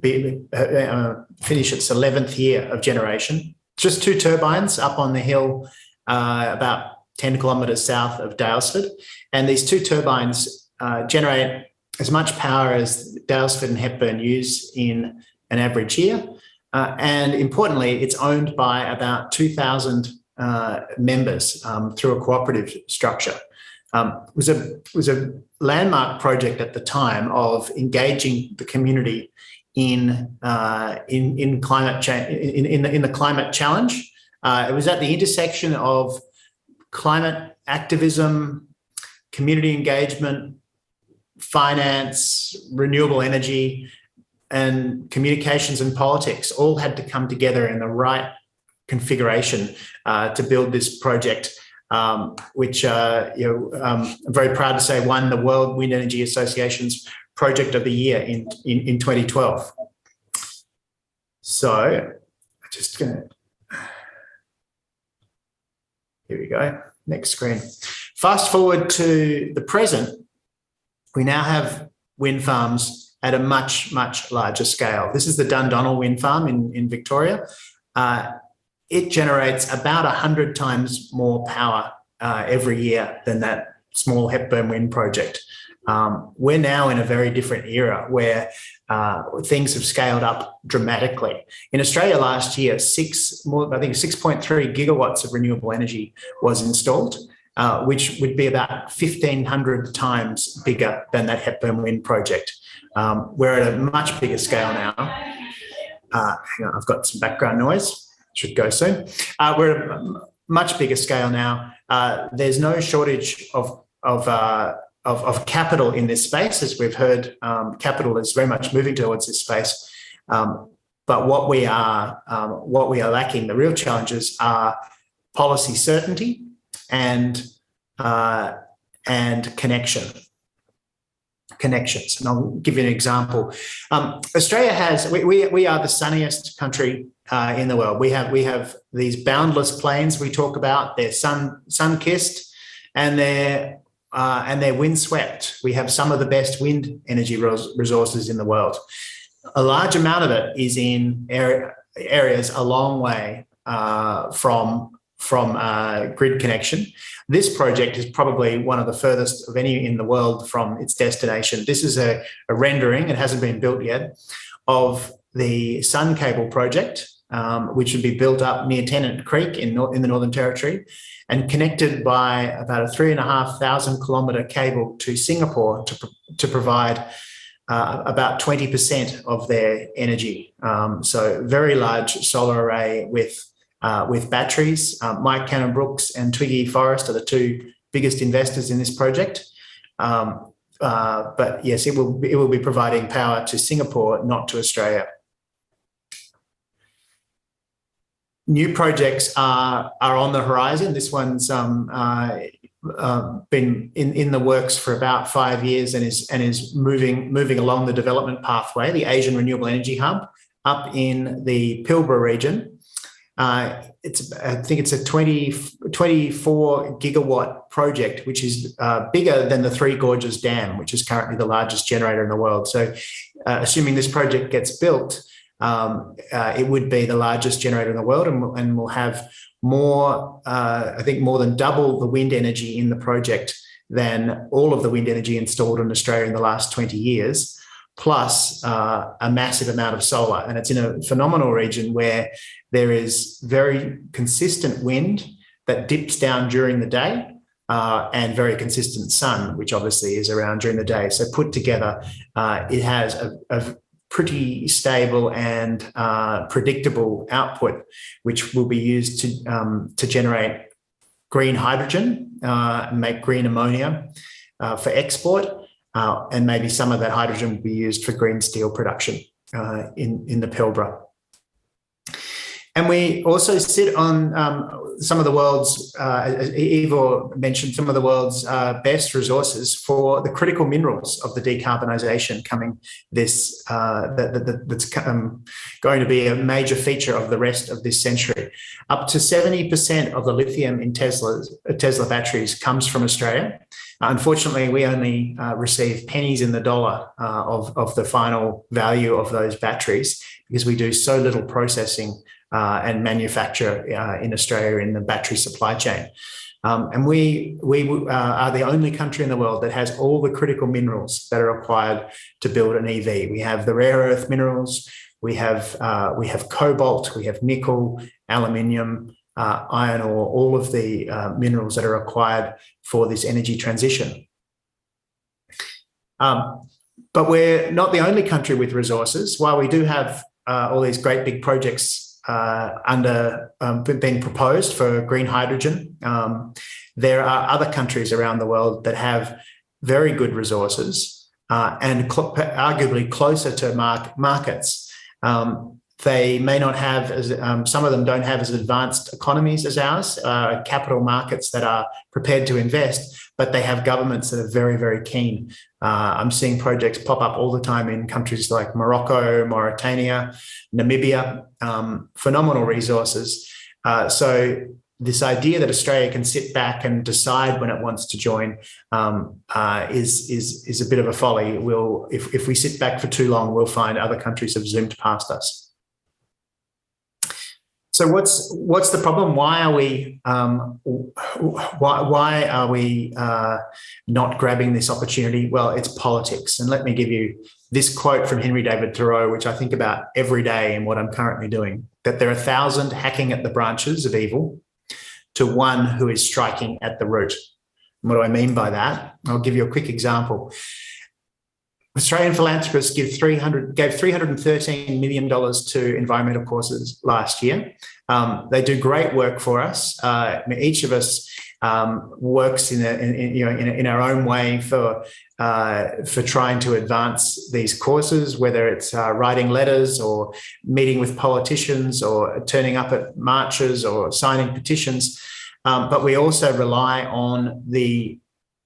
[SPEAKER 6] finish its 11th year of generation. Just 2 turbines up on the hill, about 10 kilometres south of Daylesford, and these 2 turbines generate as much power as Daylesford and Hepburn use in an average year. And importantly, it's owned by about 2,000 members through a cooperative structure. It was a landmark project at the time of engaging the community in climate change, in the climate challenge. It was at the intersection of climate activism, community engagement, finance, renewable energy, and communications and politics all had to come together in the right configuration to build this project, which I'm very proud to say won the World Wind Energy Association's Project of the Year in 2012. So I'm just going to, here we go, next screen. Fast forward to the present, we now have wind farms at a much, much larger scale. This is the Dundonnell wind farm in Victoria. It generates about 100 times more power every year than that small Hepburn wind project. We're now in a very different era where things have scaled up dramatically. In Australia last year, I think 6.3 gigawatts of renewable energy was installed, which would be about 1,500 times bigger than that Hepburn wind project. We're at a much bigger scale now. Hang on, I've got some background noise. Should go soon. We're at a much bigger scale now. There's no shortage of capital in this space. As we've heard, capital is very much moving towards this space. But what we are lacking, the real challenges are policy certainty and connections. And I'll give you an example. Australia has, we are the sunniest country in the world. We have these boundless plains we talk about. They're sun-kissed and they're windswept. We have some of the best wind energy resources in the world. A large amount of it is in areas a long way from grid connection. This project is probably one of the furthest of any in the world from its destination. This is a rendering, it hasn't been built yet, of the Sun Cable project, which would be built up near Tennant Creek in the Northern Territory and connected by about a 3,500 kilometre cable to Singapore to provide about 20% of their energy. So very large solar array with batteries. Mike Cannon-Brookes and Twiggy Forrest are the two biggest investors in this project. But yes, it will be providing power to Singapore, not to Australia. New projects are on the horizon. This one's been in the works for about 5 years and is moving along the development pathway. The Asian Renewable Energy Hub up in the Pilbara region. I think it's a 24 gigawatt project, which is bigger than the Three Gorges Dam, which is currently the largest generator in the world. So assuming this project gets built, it would be the largest generator in the world and will have more, I think more than double the wind energy in the project than all of the wind energy installed in Australia in the last 20 years, plus a massive amount of solar. And it's in a phenomenal region where there is very consistent wind that dips down during the day and very consistent sun, which obviously is around during the day. So put together, it has a pretty stable and predictable output, which will be used to generate green hydrogen, make green ammonia for export, and maybe some of that hydrogen will be used for green steel production in the Pilbara. And we also sit on some of the world's, as Ivor mentioned, some of the world's best resources for the critical minerals of the decarbonisation coming that's going to be a major feature of the rest of this century. Up to 70% of the lithium in Tesla batteries comes from Australia. Unfortunately, we only receive pennies in the dollar of the final value of those batteries because we do so little processing and manufacture in Australia in the battery supply chain. And we are the only country in the world that has all the critical minerals that are required to build an EV. We have the rare earth minerals, we have cobalt, we have nickel, aluminium, iron ore, all of the minerals that are required for this energy transition. But we're not the only country with resources. While we do have all these great big projects being proposed for green hydrogen, there are other countries around the world that have very good resources and arguably closer to markets. They may not have, some of them don't have as advanced economies as ours, capital markets that are prepared to invest, but they have governments that are very, very keen. I'm seeing projects pop up all the time in countries like Morocco, Mauritania, Namibia, phenomenal resources. So this idea that Australia can sit back and decide when it wants to join is a bit of a folly. If we sit back for too long, we'll find other countries have zoomed past us. So what's the problem? Why are we not grabbing this opportunity? Well, it's politics. And let me give you this quote from Henry David Thoreau, which I think about every day in what I'm currently doing, that there are 1,000 hacking at the branches of evil to one who is striking at the root. And what do I mean by that? I'll give you a quick example. Australian philanthropists gave $313 million to environmental causes last year. They do great work for us. Each of us works in our own way for trying to advance these causes, whether it's writing letters or meeting with politicians or turning up at marches or signing petitions. But we also rely on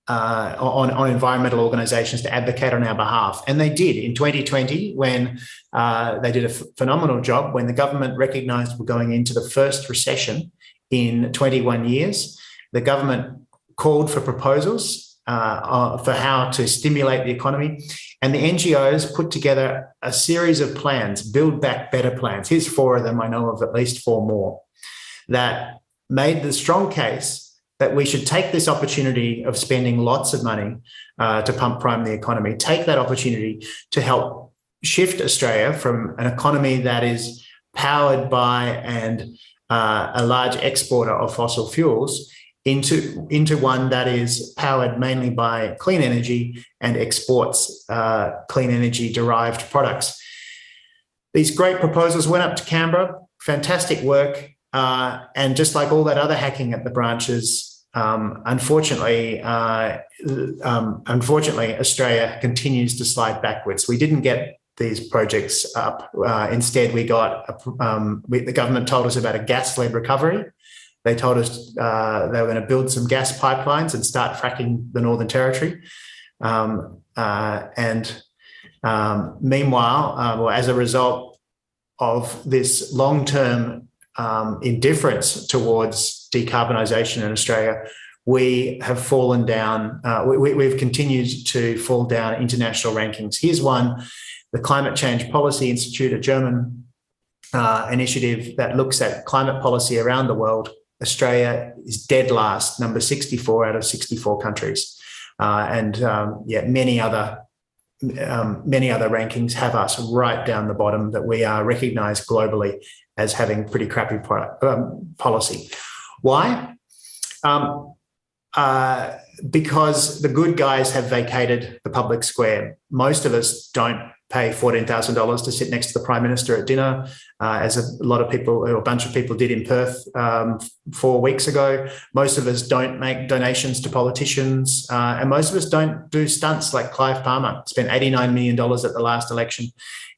[SPEAKER 6] on environmental organisations to advocate on our behalf. And they did in 2020 when they did a phenomenal job when the government recognised we're going into the first recession in 21 years. The government called for proposals for how to stimulate the economy. And the NGOs put together a series of plans, Build Back Better plans. Here's 4 of them. I know of at least 4 more that made the strong case that we should take this opportunity of spending lots of money to pump prime the economy, take that opportunity to help shift Australia from an economy that is powered by and a large exporter of fossil fuels into one that is powered mainly by clean energy and exports clean energy derived products. These great proposals went up to Canberra, fantastic work. And just like all that other hacking at the branches, unfortunately, Australia continues to slide backwards. We didn't get these projects up. Instead, we got the government told us about a gas-led recovery. They told us they were going to build some gas pipelines and start fracking the Northern Territory. Meanwhile, as a result of this long-term indifference towards decarbonisation in Australia, we have fallen down. We've continued to fall down international rankings. Here's one, the Climate Change Policy Institute, a German initiative that looks at climate policy around the world. Australia is dead last, number 64 out of 64 countries. Many other rankings have us right down the bottom, that we are recognised globally as having pretty crappy policy. Why? Because the good guys have vacated the public square. Most of us don't pay $14,000 to sit next to the Prime Minister at dinner, as a bunch of people did in Perth 4 weeks ago. Most of us don't make donations to politicians, and most of us don't do stunts like Clive Palmer. Spent $89 million at the last election.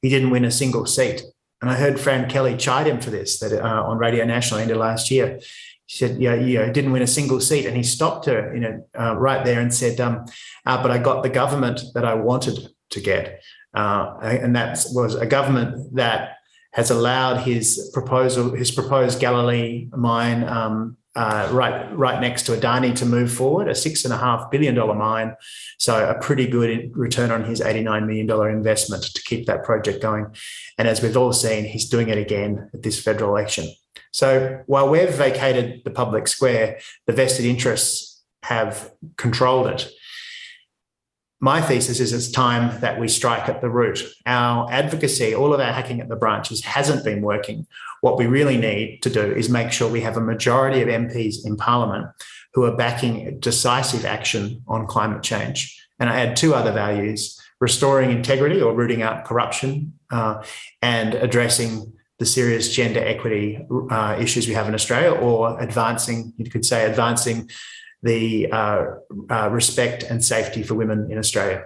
[SPEAKER 6] He didn't win a single seat. And I heard Fran Kelly chide him for this on Radio National end of last year. He said, didn't win a single seat. And he stopped her right there and said, but I got the government that I wanted to get. And that was a government that has allowed his proposed Galilee mine right next to Adani to move forward, a $6.5 billion mine. So a pretty good return on his $89 million investment to keep that project going. And as we've all seen, he's doing it again at this federal election. So while we've vacated the public square, the vested interests have controlled it. My thesis is it's time that we strike at the root. Our advocacy, all of our hacking at the branches hasn't been working. What we really need to do is make sure we have a majority of MPs in Parliament who are backing decisive action on climate change. And I add 2 other values: restoring integrity or rooting out corruption, and addressing the serious gender equity issues we have in Australia, or advancing the respect and safety for women in Australia.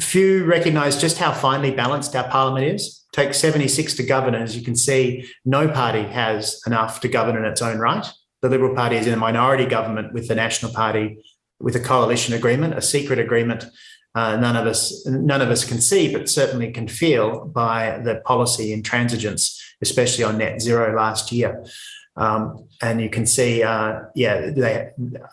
[SPEAKER 6] Few recognise just how finely balanced our parliament is. Take 76 to govern, as you can see, no party has enough to govern in its own right. The Liberal Party is in a minority government with the National Party, with a coalition agreement, a secret agreement. None of us can see, but certainly can feel by the policy intransigence, especially on net zero last year. And you can see,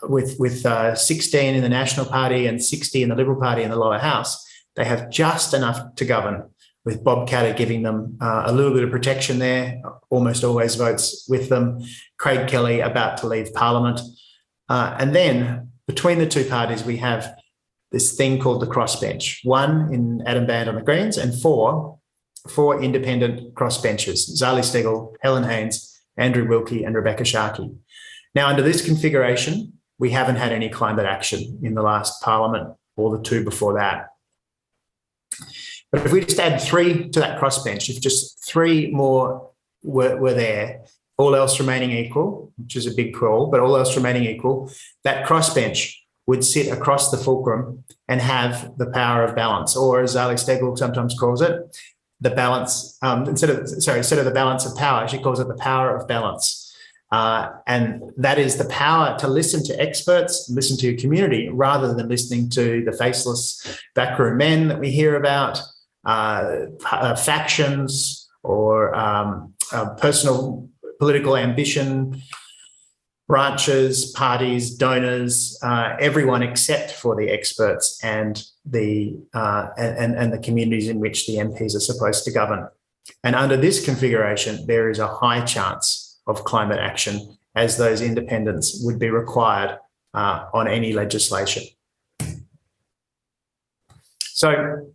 [SPEAKER 6] with 16 in the National Party and 60 in the Liberal Party in the lower house, they have just enough to govern, with Bob Katter giving them a little bit of protection there, almost always votes with them. Craig Kelly about to leave Parliament. And then between the two parties, we have this thing called the crossbench, one in Adam Band on the Greens and four independent crossbenchers, Zali Steggall, Helen Haynes, Andrew Wilkie and Rebecca Sharkey. Now, under this configuration, we haven't had any climate action in the last Parliament or the two before that. But if we just add three to that crossbench, if just three more were there, all else remaining equal, which is a big call, but all else remaining equal, that crossbench would sit across the fulcrum and have the power of balance, or as Zali Steggall sometimes calls it, the balance, instead of the balance of power, she calls it the power of balance. And that is the power to listen to experts, listen to your community, rather than listening to the faceless backroom men that we hear about, factions or personal political ambition, branches, parties, donors, everyone except for the experts and the communities in which the MPs are supposed to govern. And under this configuration, there is a high chance of climate action, as those independents would be required on any legislation. So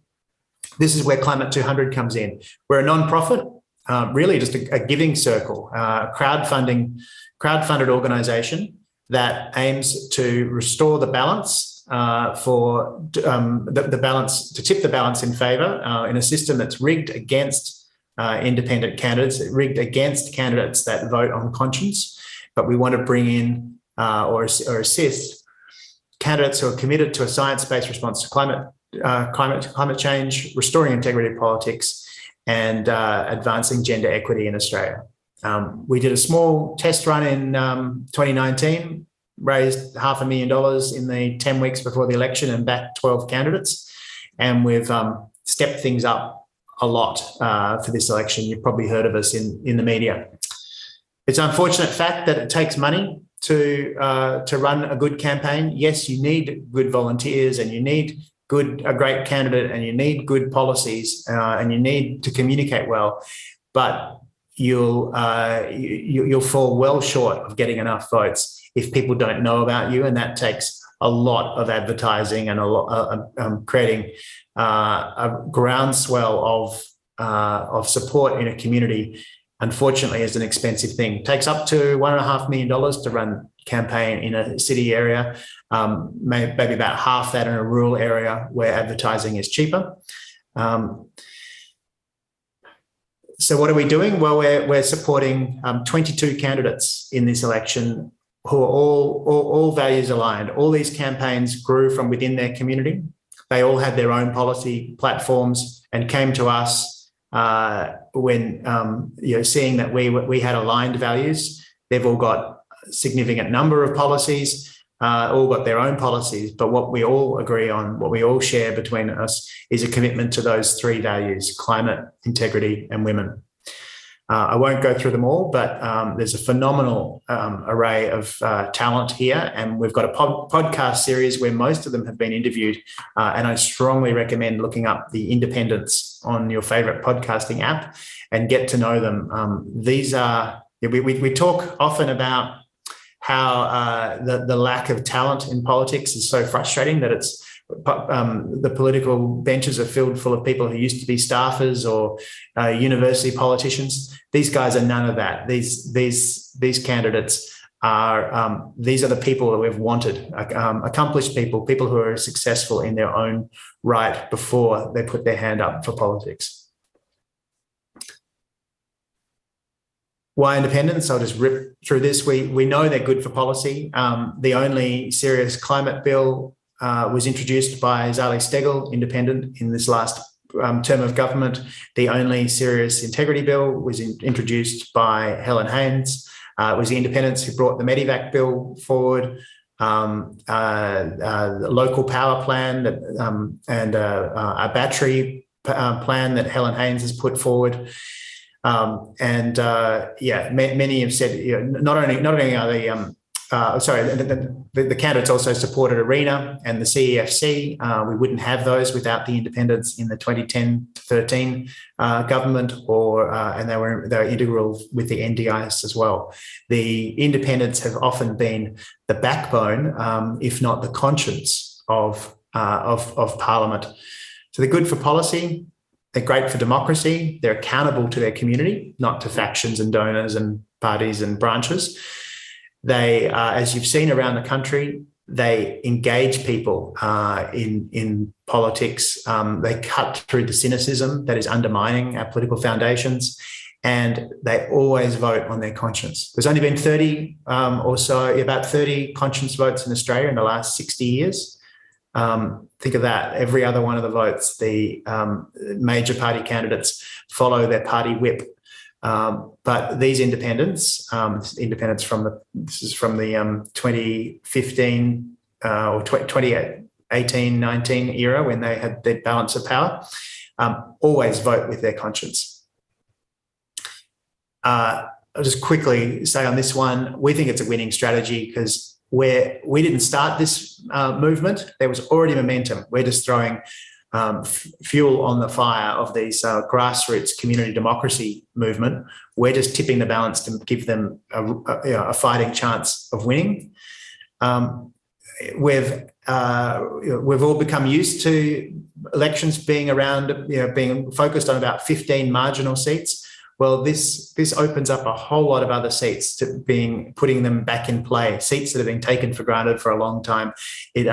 [SPEAKER 6] this is where Climate 200 comes in. We're a non-profit, really just a giving circle, crowdfunded organisation that aims to restore the balance to tip the balance in favour in a system that's rigged against independent candidates, rigged against candidates that vote on conscience. But we want to bring in or assist candidates who are committed to a science-based response to climate change, restoring integrity of politics, and advancing gender equity in Australia. We did a small test run in 2019, raised $500,000 in the 10 weeks before the election and backed 12 candidates. And we've stepped things up a lot for this election. You've probably heard of us in the media. It's an unfortunate fact that it takes money to run a good campaign. Yes, you need good volunteers and you need a great candidate and you need good policies and you need to communicate well, but you'll fall well short of getting enough votes if people don't know about you, and that takes a lot of advertising and a lot creating a groundswell of support in a community. Unfortunately, is an expensive thing. It takes up to $1.5 million to run a campaign in a city area, maybe about half that in a rural area where advertising is cheaper. So what are we doing? Well, we're supporting 22 candidates in this election who are all values aligned. All these campaigns grew from within their community. They all had their own policy platforms and came to us when seeing that we had aligned values. They've all got a significant number of policies, all got their own policies, but what we all agree on, what we all share between us, is a commitment to those three values: climate, integrity, and women. I won't go through them all, but there's a phenomenal array of talent here, and we've got a podcast series where most of them have been interviewed, and I strongly recommend looking up the independents on your favourite podcasting app and get to know them. We talk often about how the lack of talent in politics is so frustrating, that it's the political benches are filled full of people who used to be staffers or university politicians. These guys are none of that. These candidates are these are the people that we've wanted, accomplished people who are successful in their own right before they put their hand up for politics. Why independence? I'll just rip through this. We know they're good for policy. The only serious climate bill was introduced by Zali Steggall, independent, in this last term of government. The only serious integrity bill was introduced by Helen Haynes. It was the independents who brought the Medivac bill forward, the local power plan and a battery plan that Helen Haynes has put forward. Many have said, not only are they the candidates also supported ARENA and the CEFC. We wouldn't have those without the independents in the 2010-13 government, and they were integral with the NDIS as well. The independents have often been the backbone, if not the conscience, of Parliament. So they're good for policy. They're great for democracy. They're accountable to their community, not to factions and donors and parties and branches. They, as you've seen around the country, they engage people in politics. They cut through the cynicism that is undermining our political foundations, and they always vote on their conscience. There's only been 30 about 30 conscience votes in Australia in the last 60 years. Think of that. Every other one of the votes, the major party candidates follow their party whip. But these independents, this is from the 2015 or 2018-19 era, when they had the balance of power, always vote with their conscience. I'll just quickly say on this one, we think it's a winning strategy because we didn't start this movement. There was already momentum. We're just throwing fuel on the fire of these grassroots community democracy movement. We're just tipping the balance to give them a fighting chance of winning. We've all become used to elections being around, being focused on about 15 marginal seats. Well, this opens up a whole lot of other seats to putting them back in play, seats that have been taken for granted for a long time. It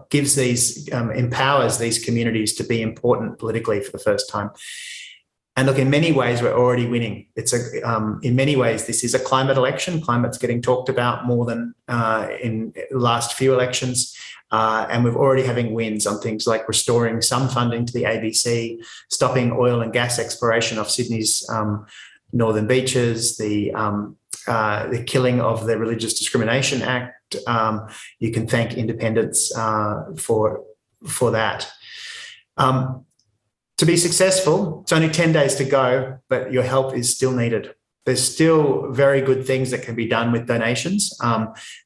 [SPEAKER 6] gives empowers these communities to be important politically for the first time. And look, in many ways, we're already winning. In many ways, this is a climate election. Climate's getting talked about more than in the last few elections. And we're already having wins on things like restoring some funding to the ABC, stopping oil and gas exploration off Sydney's northern beaches, the killing of the Religious Discrimination Act. You can thank independents for that. To be successful, it's only 10 days to go, but your help is still needed. There's still very good things that can be done with donations.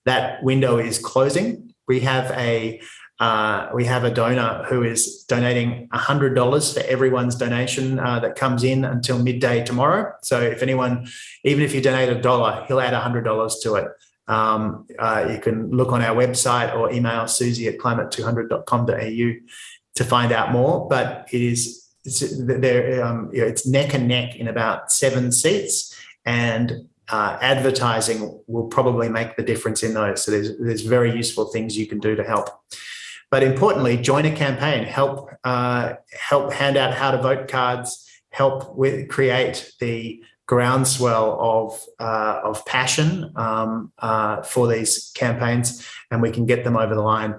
[SPEAKER 6] That window is closing. We have a donor who is donating $100 for everyone's donation that comes in until midday tomorrow. So if anyone, even if you donate $1, he'll add $100 to it. You can look on our website or email susie@climate200.com.au to find out more. But it's neck and neck in about 7 seats, and advertising will probably make the difference in those. So there's very useful things you can do to help. But importantly, join a campaign, help hand out how to vote cards, help create the groundswell of passion for these campaigns, and we can get them over the line.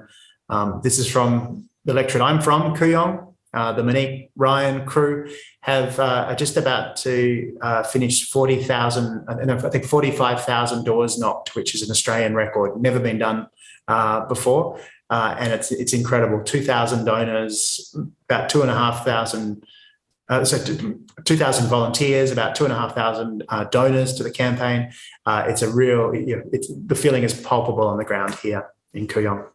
[SPEAKER 6] This is from the electorate I'm from, Kooyong. The Monique Ryan crew have just about to finish 45,000 doors knocked, which is an Australian record, never been done before. And it's incredible. 2,000 donors, about 2,500, 2,000 volunteers, about 2,500 donors to the campaign. It's a real, the feeling is palpable on the ground here in Kooyong.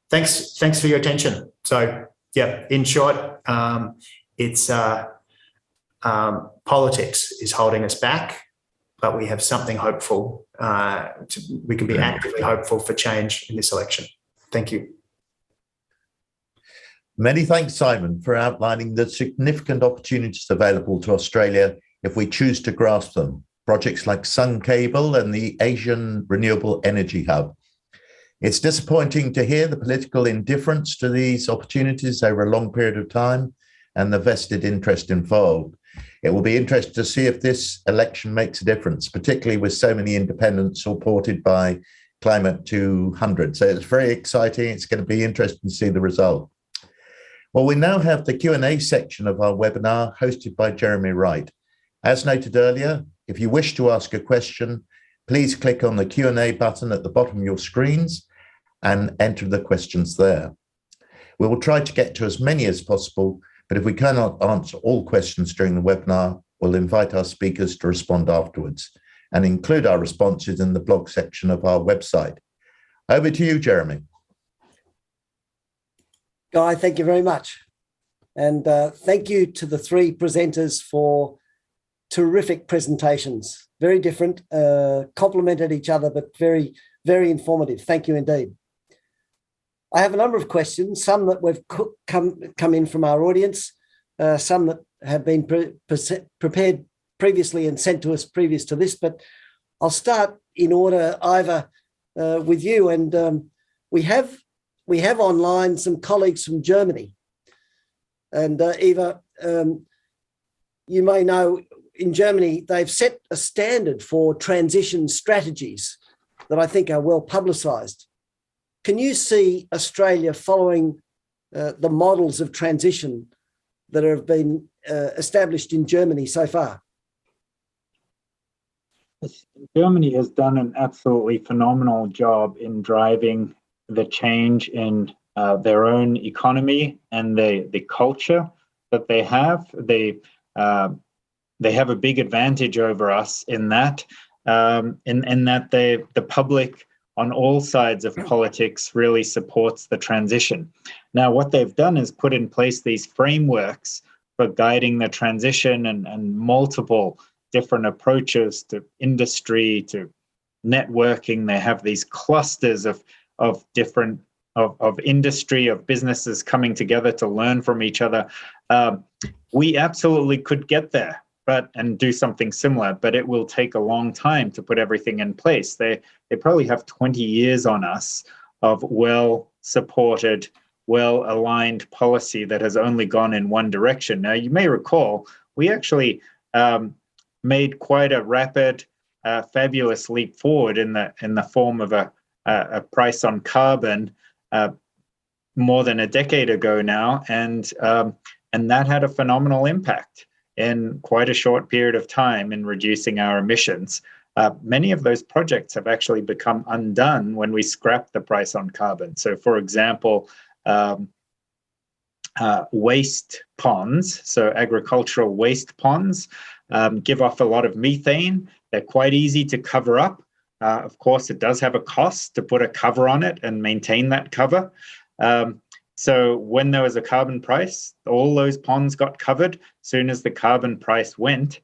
[SPEAKER 6] Thanks for your attention. So, yeah, in short, it's politics is holding us back, but we have something hopeful. We can be actively hopeful for change in this election. Thank you.
[SPEAKER 2] Many thanks, Simon, for outlining the significant opportunities available to Australia if we choose to grasp them. Projects like Sun Cable and the Asian Renewable Energy Hub. It's disappointing to hear the political indifference to these opportunities over a long period of time and the vested interest involved. It will be interesting to see if this election makes a difference, particularly with so many independents supported by Climate 200. So it's very exciting. It's going to be interesting to see the result. Well, we now have the Q&A section of our webinar hosted by Jeremy Wright. As noted earlier, if you wish to ask a question, please click on the Q&A button at the bottom of your screens and enter the questions there. We will try to get to as many as possible, but if we cannot answer all questions during the webinar, we'll invite our speakers to respond afterwards and include our responses in the blog section of our website. Over to you, Jeremy.
[SPEAKER 3] Guy, thank you very much. And thank you to the three presenters for terrific presentations. Very different, complemented each other, but very, very informative. Thank you indeed. I have a number of questions, some that we've come in from our audience, some that have been prepared previously and sent to us previous to this, but I'll start in order, Ivor, with you. And we have online some colleagues from Germany. And Ivor, you may know, in Germany, they've set a standard for transition strategies that I think are well publicised. Can you see Australia following the models of transition that have been established in Germany so far?
[SPEAKER 4] Germany has done an absolutely phenomenal job in driving the change in their own economy and the culture that they have. They have a big advantage over us in that, the public on all sides of politics really supports the transition. Now, what they've done is put in place these frameworks for guiding the transition and multiple different approaches to industry, to networking. They have these clusters of different industry, of businesses coming together to learn from each other. We absolutely could get there and do something similar, but it will take a long time to put everything in place. They probably have 20 years on us of well-supported, well-aligned policy that has only gone in one direction. Now, you may recall, we actually made quite a rapid, fabulous leap forward in the form of a price on carbon more than a decade ago now, and that had a phenomenal impact in quite a short period of time in reducing our emissions. Many of those projects have actually become undone when we scrap the price on carbon. So, for example, waste ponds, so agricultural waste ponds, give off a lot of methane. They're quite easy to cover up. Of course, it does have a cost to put a cover on it and maintain that cover. So when there was a carbon price, all those ponds got covered. As soon as the carbon price went,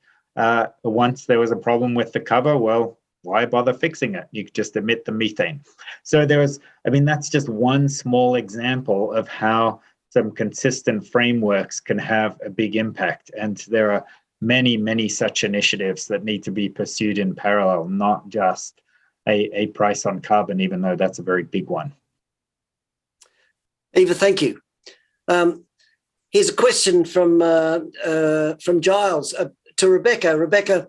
[SPEAKER 4] once there was a problem with the cover, well, why bother fixing it? You could just emit the methane. So that's just one small example of how some consistent frameworks can have a big impact. And there are many, many such initiatives that need to be pursued in parallel, not just a price on carbon, even though that's a very big one.
[SPEAKER 3] Ivor, thank you. Here's a question from Giles to Rebecca. Rebecca,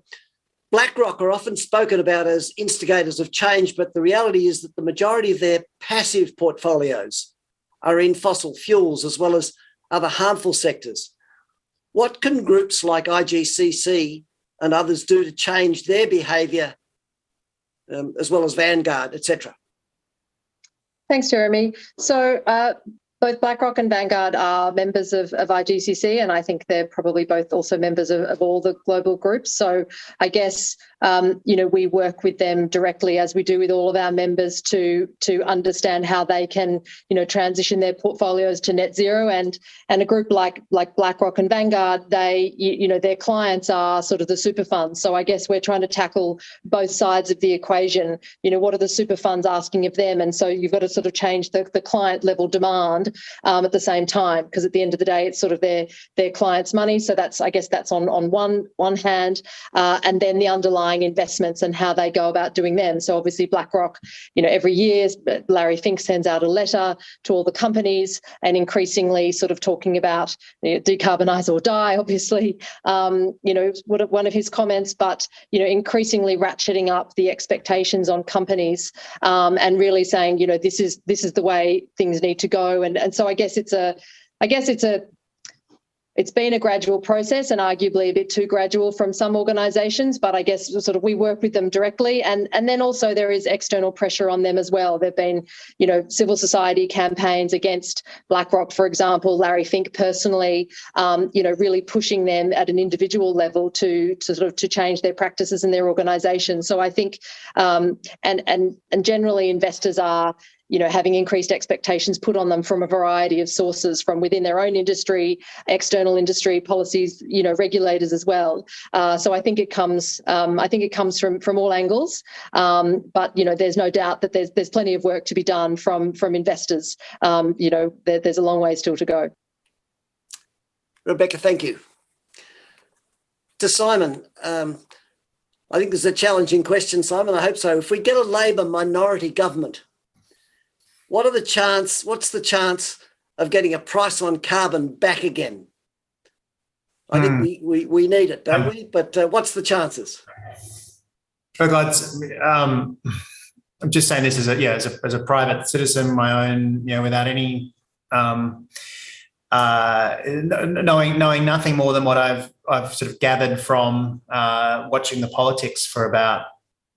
[SPEAKER 3] BlackRock are often spoken about as instigators of change, but the reality is that the majority of their passive portfolios are in fossil fuels as well as other harmful sectors. What can groups like IGCC and others do to change their behaviour, as well as Vanguard, etc.?
[SPEAKER 5] Thanks, Jeremy. So both BlackRock and Vanguard are members of IGCC, and I think they're probably both also members of all the global groups. So I guess, we work with them directly, as we do with all of our members, to understand how they can, transition their portfolios to net zero. And a group like BlackRock and Vanguard, their clients are sort of the super funds. So I guess we're trying to tackle both sides of the equation. What are the super funds asking of them? And so you've got to sort of change the client level demand at the same time, because at the end of the day, it's sort of their clients' money. So that's on one hand, and then the underlying underlying investments and how they go about doing them. So obviously BlackRock, every year Larry Fink sends out a letter to all the companies and increasingly sort of talking about decarbonise or die, obviously, one of his comments, but, increasingly ratcheting up the expectations on companies and really saying, this is the way things need to go. And so I guess it's been a gradual process and arguably a bit too gradual from some organisations, but I guess sort of we work with them directly. And then also there is external pressure on them as well. There've been, civil society campaigns against BlackRock, for example, Larry Fink personally, really pushing them at an individual level to change their practices and their organisation. So I think, and generally investors are, having increased expectations put on them from a variety of sources, from within their own industry, external industry, policies, regulators as well. So I think it comes from all angles. But there's no doubt that there's plenty of work to be done from investors. There's a long way still to go.
[SPEAKER 3] Rebecca, thank you. To Simon, I think this is a challenging question, Simon. I hope so. If we get a Labor minority government, what's the chance of getting a price on carbon back again? I think we need it, don't we? But what's the chances?
[SPEAKER 6] Look, I'm just saying this as a private citizen, my own, without any knowing nothing more than what I've sort of gathered from watching the politics for about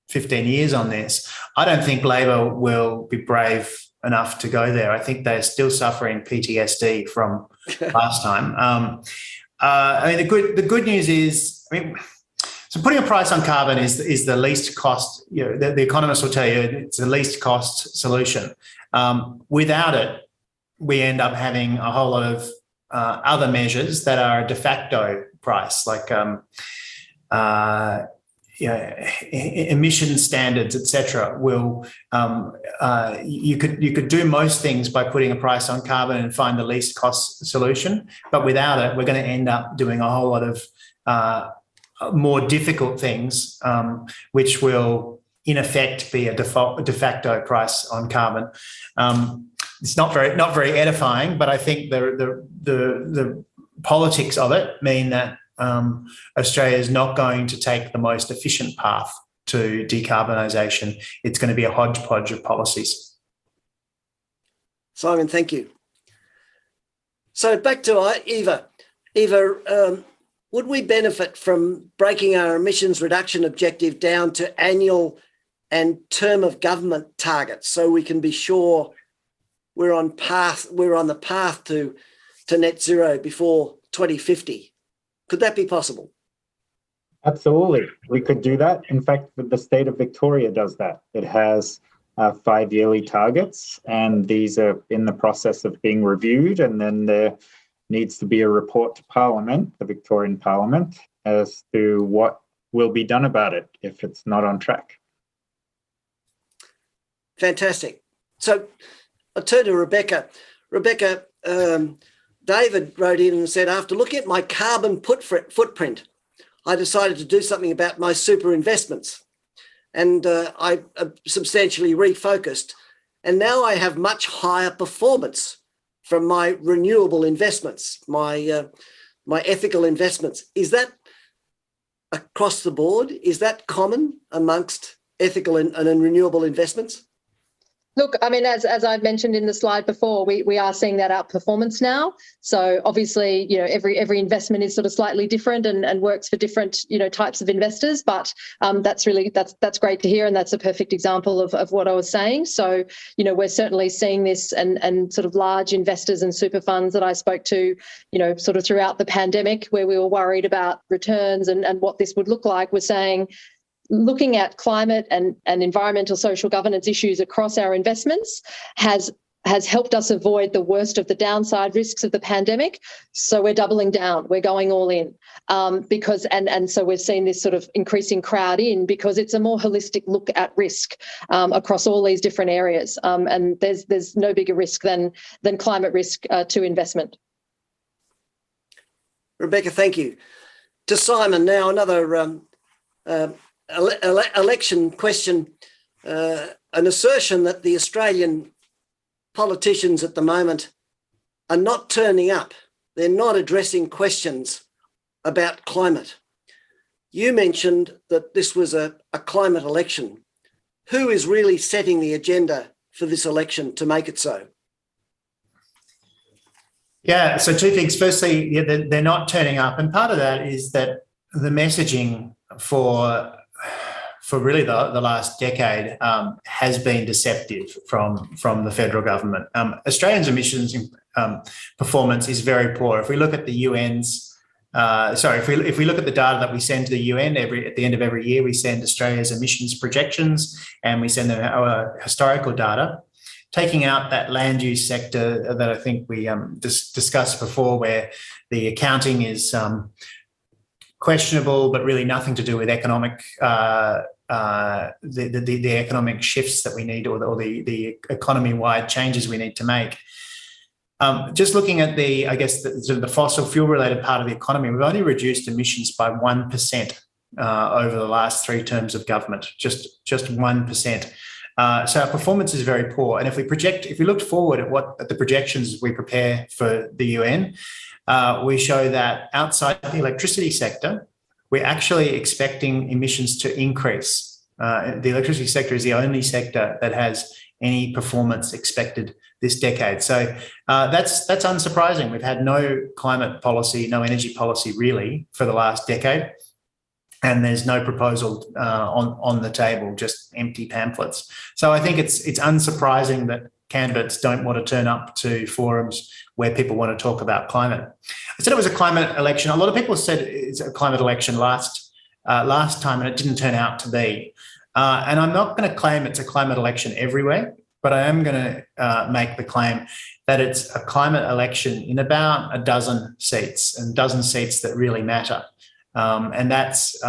[SPEAKER 6] 15 years on this. I don't think Labor will be brave enough to go there. I think they're still suffering PTSD from last time. The good news is, so putting a price on carbon is the least cost. The economists will tell you it's the least cost solution. Without it, we end up having a whole lot of other measures that are a de facto price, like emission standards, etc. Will you could do most things by putting a price on carbon and find the least cost solution, but without it, we're going to end up doing a whole lot of more difficult things, which will in effect be a de facto price on carbon. It's not very edifying, but I think the politics of it mean that Australia is not going to take the most efficient path to decarbonisation. It's going to be a hodgepodge of policies.
[SPEAKER 3] Simon, thank you. So back to Ivor. Ivor, would we benefit from breaking our emissions reduction objective down to annual and term of government targets so we can be sure we're on the path to net zero before 2050? Could that be possible?
[SPEAKER 4] Absolutely. We could do that. In fact, the state of Victoria does that. It has 5-yearly targets, and these are in the process of being reviewed, and then there needs to be a report to Parliament, the Victorian Parliament, as to what will be done about it if it's not on track.
[SPEAKER 3] Fantastic. So I'll turn to Rebecca. Rebecca, David wrote in and said, after looking at my carbon footprint, I decided to do something about my super investments. And I substantially refocused. And now I have much higher performance from my renewable investments, my ethical investments. Is that across the board? Is that common amongst ethical and renewable investments?
[SPEAKER 5] Look, I mean, as I've mentioned in the slide before, we are seeing that outperformance now. So obviously, every investment is sort of slightly different and works for different, types of investors. But that's great to hear, and that's a perfect example of what I was saying. So, we're certainly seeing this, and sort of large investors and super funds that I spoke to, sort of throughout the pandemic, where we were worried about returns and what this would look like, we're saying, looking at climate and environmental social governance issues across our investments has helped us avoid the worst of the downside risks of the pandemic. So we're doubling down, we're going all in because so we've seen this sort of increasing crowd in because it's a more holistic look at risk across all these different areas. And there's no bigger risk than climate risk to investment.
[SPEAKER 3] Rebecca, thank you. To Simon now, another election question, an assertion that the Australian politicians at the moment are not turning up. They're not addressing questions about climate. You mentioned that this was a climate election. Who is really setting the agenda for this election to make it so?
[SPEAKER 6] Yeah, so two things. Firstly, yeah, they're not turning up. And part of that is that the messaging for really the last decade has been deceptive from the federal government. Australians' emissions performance is very poor. If we look at the UN's, if we look at the data that we send to the UN at the end of every year, we send Australia's emissions projections and we send them our historical data. Taking out that land use sector that I think we discussed before, where the accounting is questionable, but really nothing to do with economic the economic shifts that we need, or the economy-wide changes we need to make. Just looking at the fossil fuel related part of the economy, we've only reduced emissions by 1% over the last 3 terms of government, just 1%. So our performance is very poor. And if we looked forward at the projections we prepare for the UN, we show that outside the electricity sector, we're actually expecting emissions to increase. The electricity sector is the only sector that has any performance expected this decade. So that's unsurprising. We've had no climate policy, no energy policy really for the last decade. And there's no proposal on the table, just empty pamphlets. So I think it's unsurprising that candidates don't want to turn up to forums where people want to talk about climate. I said it was a climate election. A lot of people said it's a climate election last time, and it didn't turn out to be. And I'm not going to claim it's a climate election everywhere, but I am going to make the claim that it's a climate election in about a dozen seats, and dozen seats that really matter. And that's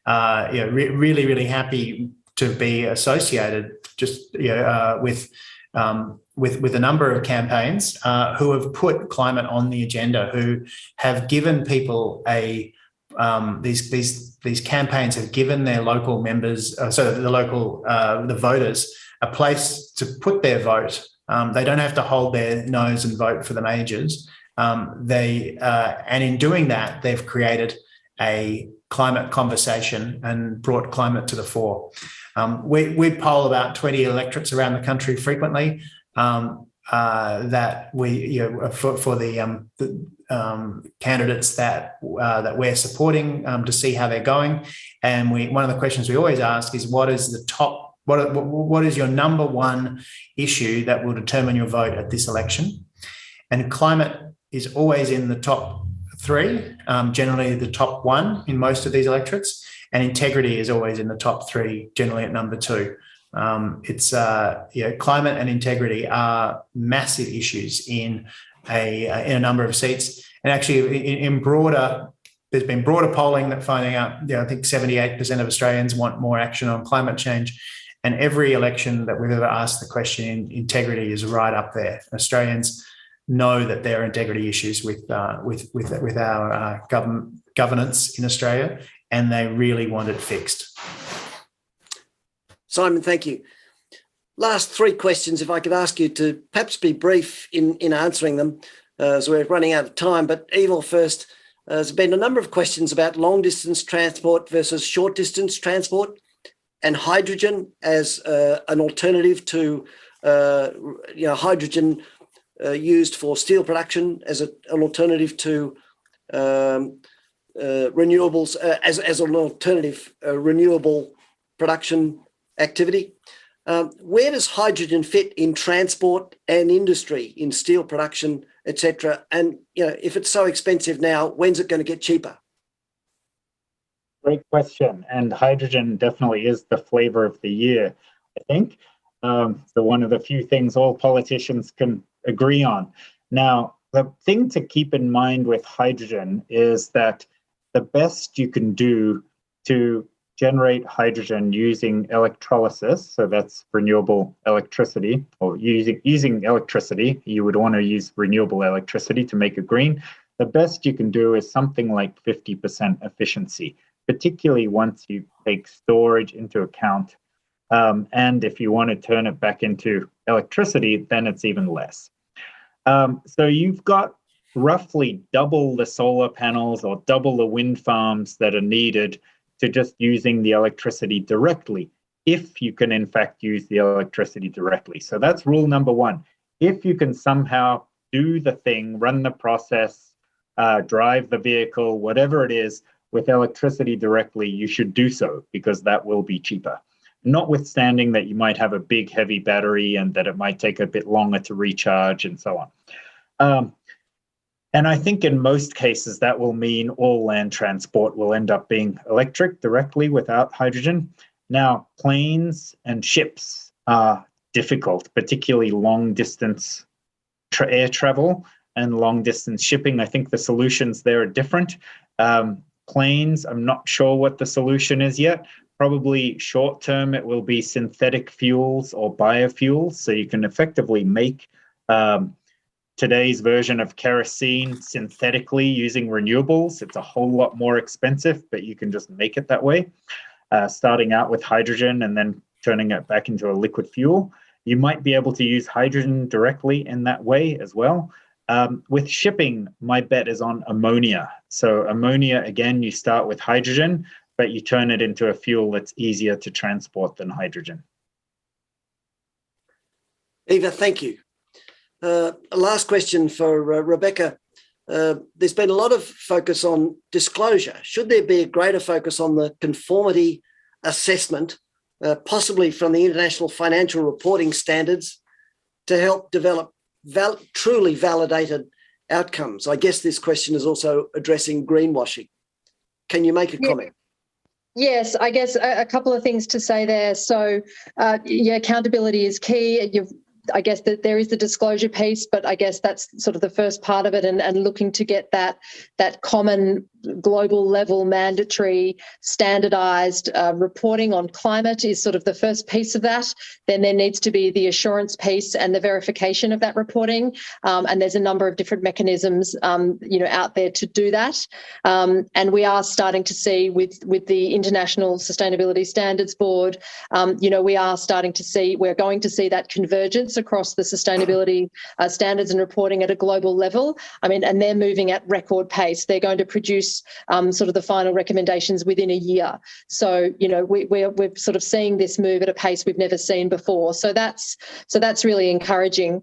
[SPEAKER 6] really, really happy to be associated just with a number of campaigns who have put climate on the agenda, who have given people these campaigns have given their local members, the voters, a place to put their vote. They don't have to hold their nose and vote for the majors. And in doing that, they've created a climate conversation and brought climate to the fore. We poll about 20 electorates around the country frequently that we, for the candidates that we're supporting to see how they're going. And one of the questions we always ask is, what is your number one issue that will determine your vote at this election? And climate is always in the top 3, generally the top 1 in most of these electorates, and integrity is always in the top 3, generally at number 2. Climate and integrity are massive issues in a number of seats, and actually there's been broader polling that finding out, I think 78% of Australians want more action on climate change, and every election that we've ever asked the question, integrity is right up there. Australians know that there are integrity issues with our governance in Australia, and they really want it fixed.
[SPEAKER 3] Simon, thank you. Last 3 questions, if I could ask you to perhaps be brief in answering them, as we're running out of time. But Ivor first, there's been a number of questions about long-distance transport versus short-distance transport, and hydrogen as an alternative to hydrogen used for steel production as an alternative to renewables, as an alternative renewable production activity. Where does hydrogen fit in transport and industry, in steel production, etc.? And if it's so expensive now, when's it going to get cheaper?
[SPEAKER 4] Great question. And hydrogen definitely is the flavor of the year, I think. So one of the few things all politicians can agree on. Now, the thing to keep in mind with hydrogen is that the best you can do to generate hydrogen using electrolysis, so that's renewable electricity, or using electricity, you would want to use renewable electricity to make it green. The best you can do is something like 50% efficiency. particularly once you take storage into account. And if you want to turn it back into electricity, then it's even less. So you've got roughly double the solar panels or double the wind farms that are needed to just using the electricity directly, if you can in fact use the electricity directly. So that's rule number one. If you can somehow do the thing, run the process, drive the vehicle, whatever it is, with electricity directly, you should do so, because that will be cheaper. Notwithstanding that you might have a big heavy battery and that it might take a bit longer to recharge and so on. And I think in most cases that will mean all land transport will end up being electric directly without hydrogen. Now, planes and ships are difficult, particularly long distance air travel and long distance shipping. I think the solutions there are different. Planes, I'm not sure what the solution is yet. Probably short term, it will be synthetic fuels or biofuels. So you can effectively make today's version of kerosene synthetically using renewables. It's a whole lot more expensive, but you can just make it that way, starting out with hydrogen and then turning it back into a liquid fuel. You might be able to use hydrogen directly in that way as well. With shipping, my bet is on ammonia. So ammonia, again, you start with hydrogen, but you turn it into a fuel that's easier to transport than hydrogen.
[SPEAKER 3] Ivor, thank you. Last question for Rebecca. There's been a lot of focus on disclosure. Should there be a greater focus on the conformity assessment, possibly from the International Financial Reporting Standards, to help develop truly validated outcomes? I guess this question is also addressing greenwashing. Can you make a comment?
[SPEAKER 5] Yes, I guess a couple of things to say there. So, accountability is key. I guess that there is the disclosure piece, but I guess that's sort of the first part of it, and looking to get that common global level mandatory standardized reporting on climate is sort of the first piece of that. Then there needs to be the assurance piece and the verification of that reporting, and there's a number of different mechanisms out there to do that. And we are starting to see with the International Sustainability Standards Board, we are starting to see, we're going to see that convergence across the sustainability standards and reporting at a global level. I mean, and they're moving at record pace. They're going to produce sort of the final recommendations within a year. So, we're sort of seeing this move at a pace we've never seen before. So that's really encouraging.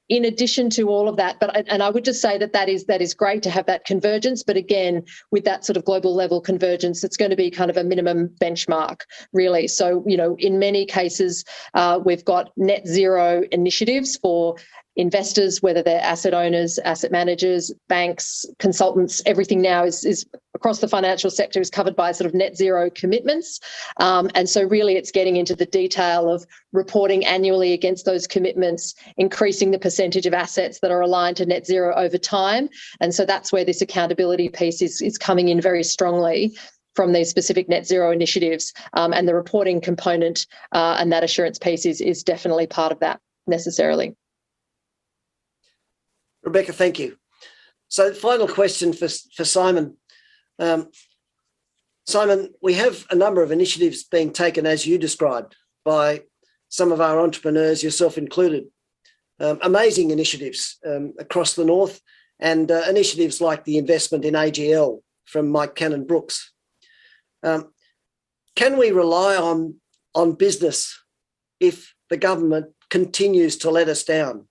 [SPEAKER 5] In addition to all of that, and I would just say that is great to have that convergence. But again, with that sort of global level convergence, it's going to be kind of a minimum benchmark, really. So, in many cases, we've got net zero initiatives for investors, whether they're asset owners, asset managers, banks, consultants. Everything now is across the financial sector is covered by sort of net zero commitments. And so really it's getting into the detail of reporting annually against those commitments, increasing the percentage of assets that are aligned to net zero over time. And so that's where this accountability piece is coming in very strongly from these specific net zero initiatives. And the reporting component and that assurance piece is definitely part of that necessarily.
[SPEAKER 3] Rebecca, thank you. So final question for Simon. Simon, we have a number of initiatives being taken, as you described, by some of our entrepreneurs, yourself included. Amazing initiatives across the north, and initiatives like the investment in AGL from Mike Cannon-Brookes. Can we rely on business if the government continues to let us down?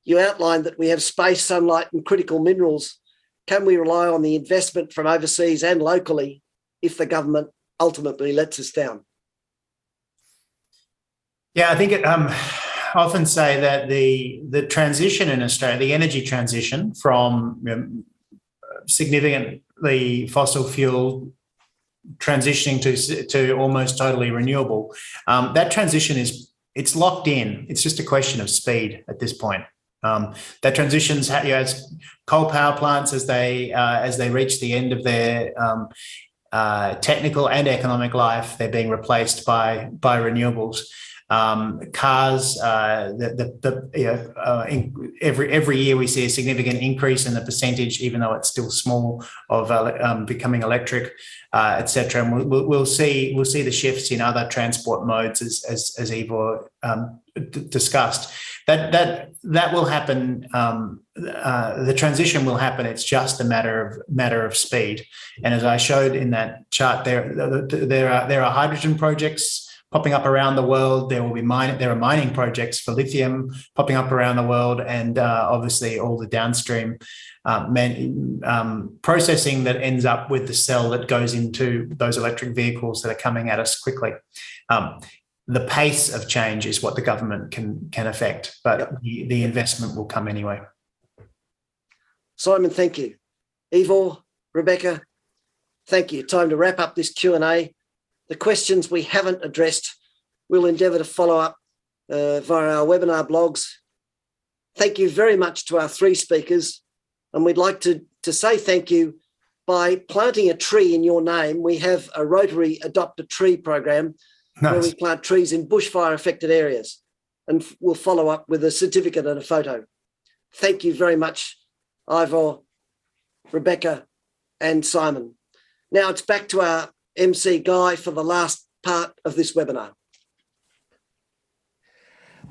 [SPEAKER 3] You outlined that we have space, sunlight and critical minerals. Can we rely on the investment from overseas and locally if the government ultimately lets us down?
[SPEAKER 6] Yeah, I think I often say that the transition in Australia, the energy transition from significantly fossil fuel transitioning to almost totally renewable, that transition it's locked in. It's just a question of speed at this point. That transitions as coal power plants as they reach the end of their technical and economic life, they're being replaced by renewables. Cars, every year we see a significant increase in the percentage, even though it's still small, of becoming electric, etc. And we'll see the shifts in other transport modes as Ivor discussed. That will happen. The transition will happen. It's just a matter of speed. And as I showed in that chart, there are hydrogen projects popping up around the world. There are mining projects for lithium popping up around the world, and obviously all the downstream processing that ends up with the cell that goes into those electric vehicles that are coming at us quickly. The pace of change is what the government can affect, but the investment will come anyway.
[SPEAKER 3] Simon, thank you. Ivor, Rebecca, thank you. Time to wrap up this Q&A. The questions we haven't addressed, we'll endeavour to follow up via our webinar blogs. Thank you very much to our three speakers. And we'd like to say thank you by planting a tree in your name. We have a Rotary Adopt a Tree program. Nice. Where we plant trees in bushfire affected areas, and we'll follow up with a certificate and a photo. Thank you very much, Ivor, Rebecca and Simon. Now it's back to our MC Guy for the last part of this webinar.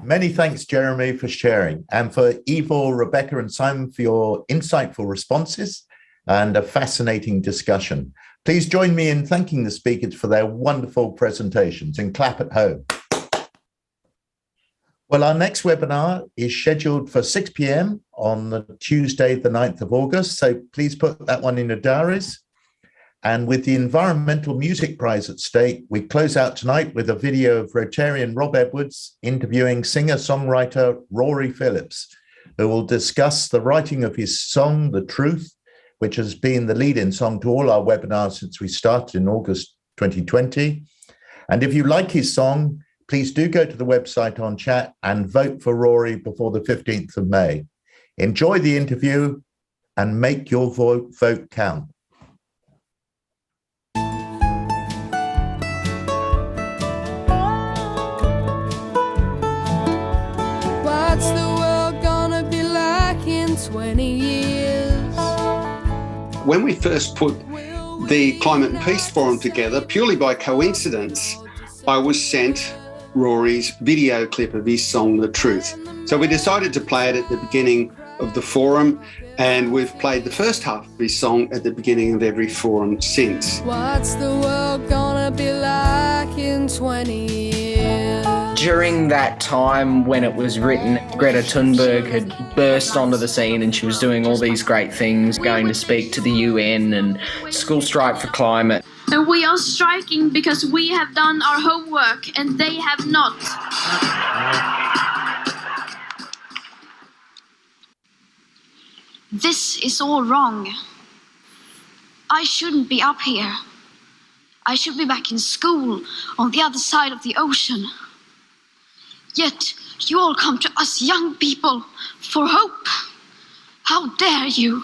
[SPEAKER 2] Many thanks, Jeremy, for sharing, and for Ivor, Rebecca and Simon for your insightful responses and a fascinating discussion. Please join me in thanking the speakers for their wonderful presentations, and clap at home. Well, our next webinar is scheduled for 6 p.m. on the Tuesday, the 9th of August. So please put that one in your diaries. And with the Environmental Music Prize at stake, we close out tonight with a video of Rotarian Rob Edwards interviewing singer-songwriter Rory Phillips, who will discuss the writing of his song, The Truth, which has been the lead-in song to all our webinars since we started in August 2020. And if you like his song, please do go to the website on chat and vote for Rory before the 15th of May. Enjoy the interview and make your vote count.
[SPEAKER 1] What's the world gonna be like in 20 years?
[SPEAKER 7] When we first put the Climate and Peace Forum together, purely by coincidence, I was sent Rory's video clip of his song, The Truth. So we decided to play it at the beginning of the forum, and we've played the first half of his song at the beginning of every forum since.
[SPEAKER 1] What's the world gonna be like in 20 years?
[SPEAKER 8] During that time when it was written, Greta Thunberg had burst onto the scene and she was doing all these great things, going to speak to the UN and school strike for climate.
[SPEAKER 9] And we are striking because we have done our homework and they have not. This is all wrong. I shouldn't be up here. I should be back in school on the other side of the ocean. Yet you all come to us young people for hope. How dare you?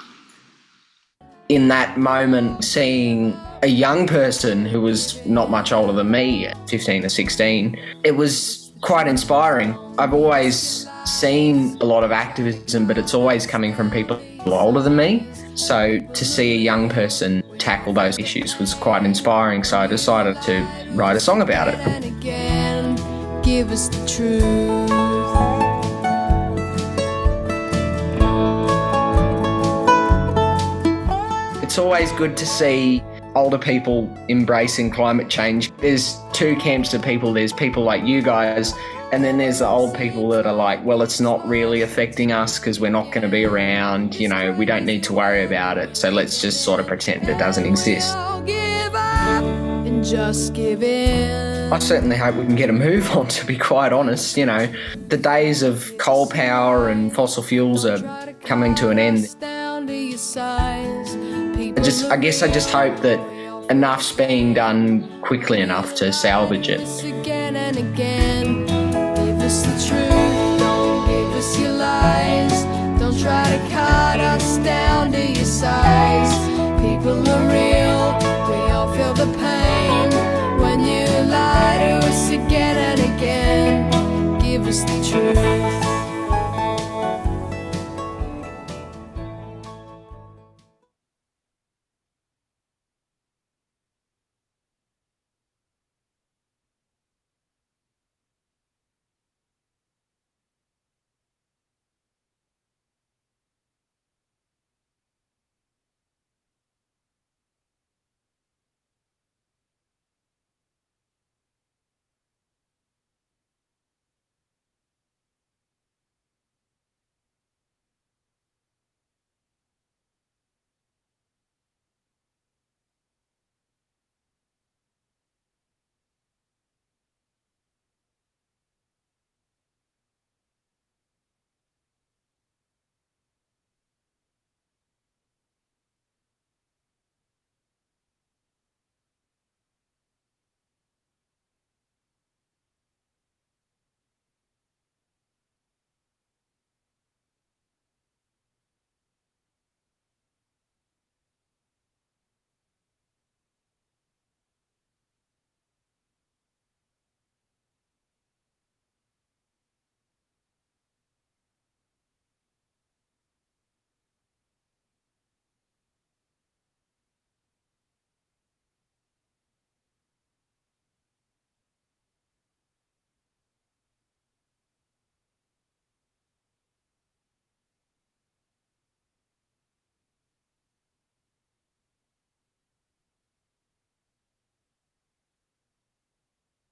[SPEAKER 8] In that moment, seeing a young person who was not much older than me, 15 or 16, it was quite inspiring. I've always seen a lot of activism, but it's always coming from people older than me. So to see a young person tackle those issues was quite inspiring. So I decided to write a song about it.
[SPEAKER 1] And again, give us the truth.
[SPEAKER 8] It's always good to see older people embracing climate change. There's two camps of people. There's people like you guys, and then there's the old people that are like, well, it's not really affecting us because we're not going to be around, you know, we don't need to worry about it, so let's just sort of pretend it doesn't exist.
[SPEAKER 1] I'll give up and just give in.
[SPEAKER 8] I certainly hope we can get a move on, to be quite honest. You know, the days of coal power and fossil fuels are coming to an end. I guess I just hope that enough's being done quickly enough to salvage it.
[SPEAKER 1] Again and again, give us the truth, don't give us your lies, don't try to cut us down to your size.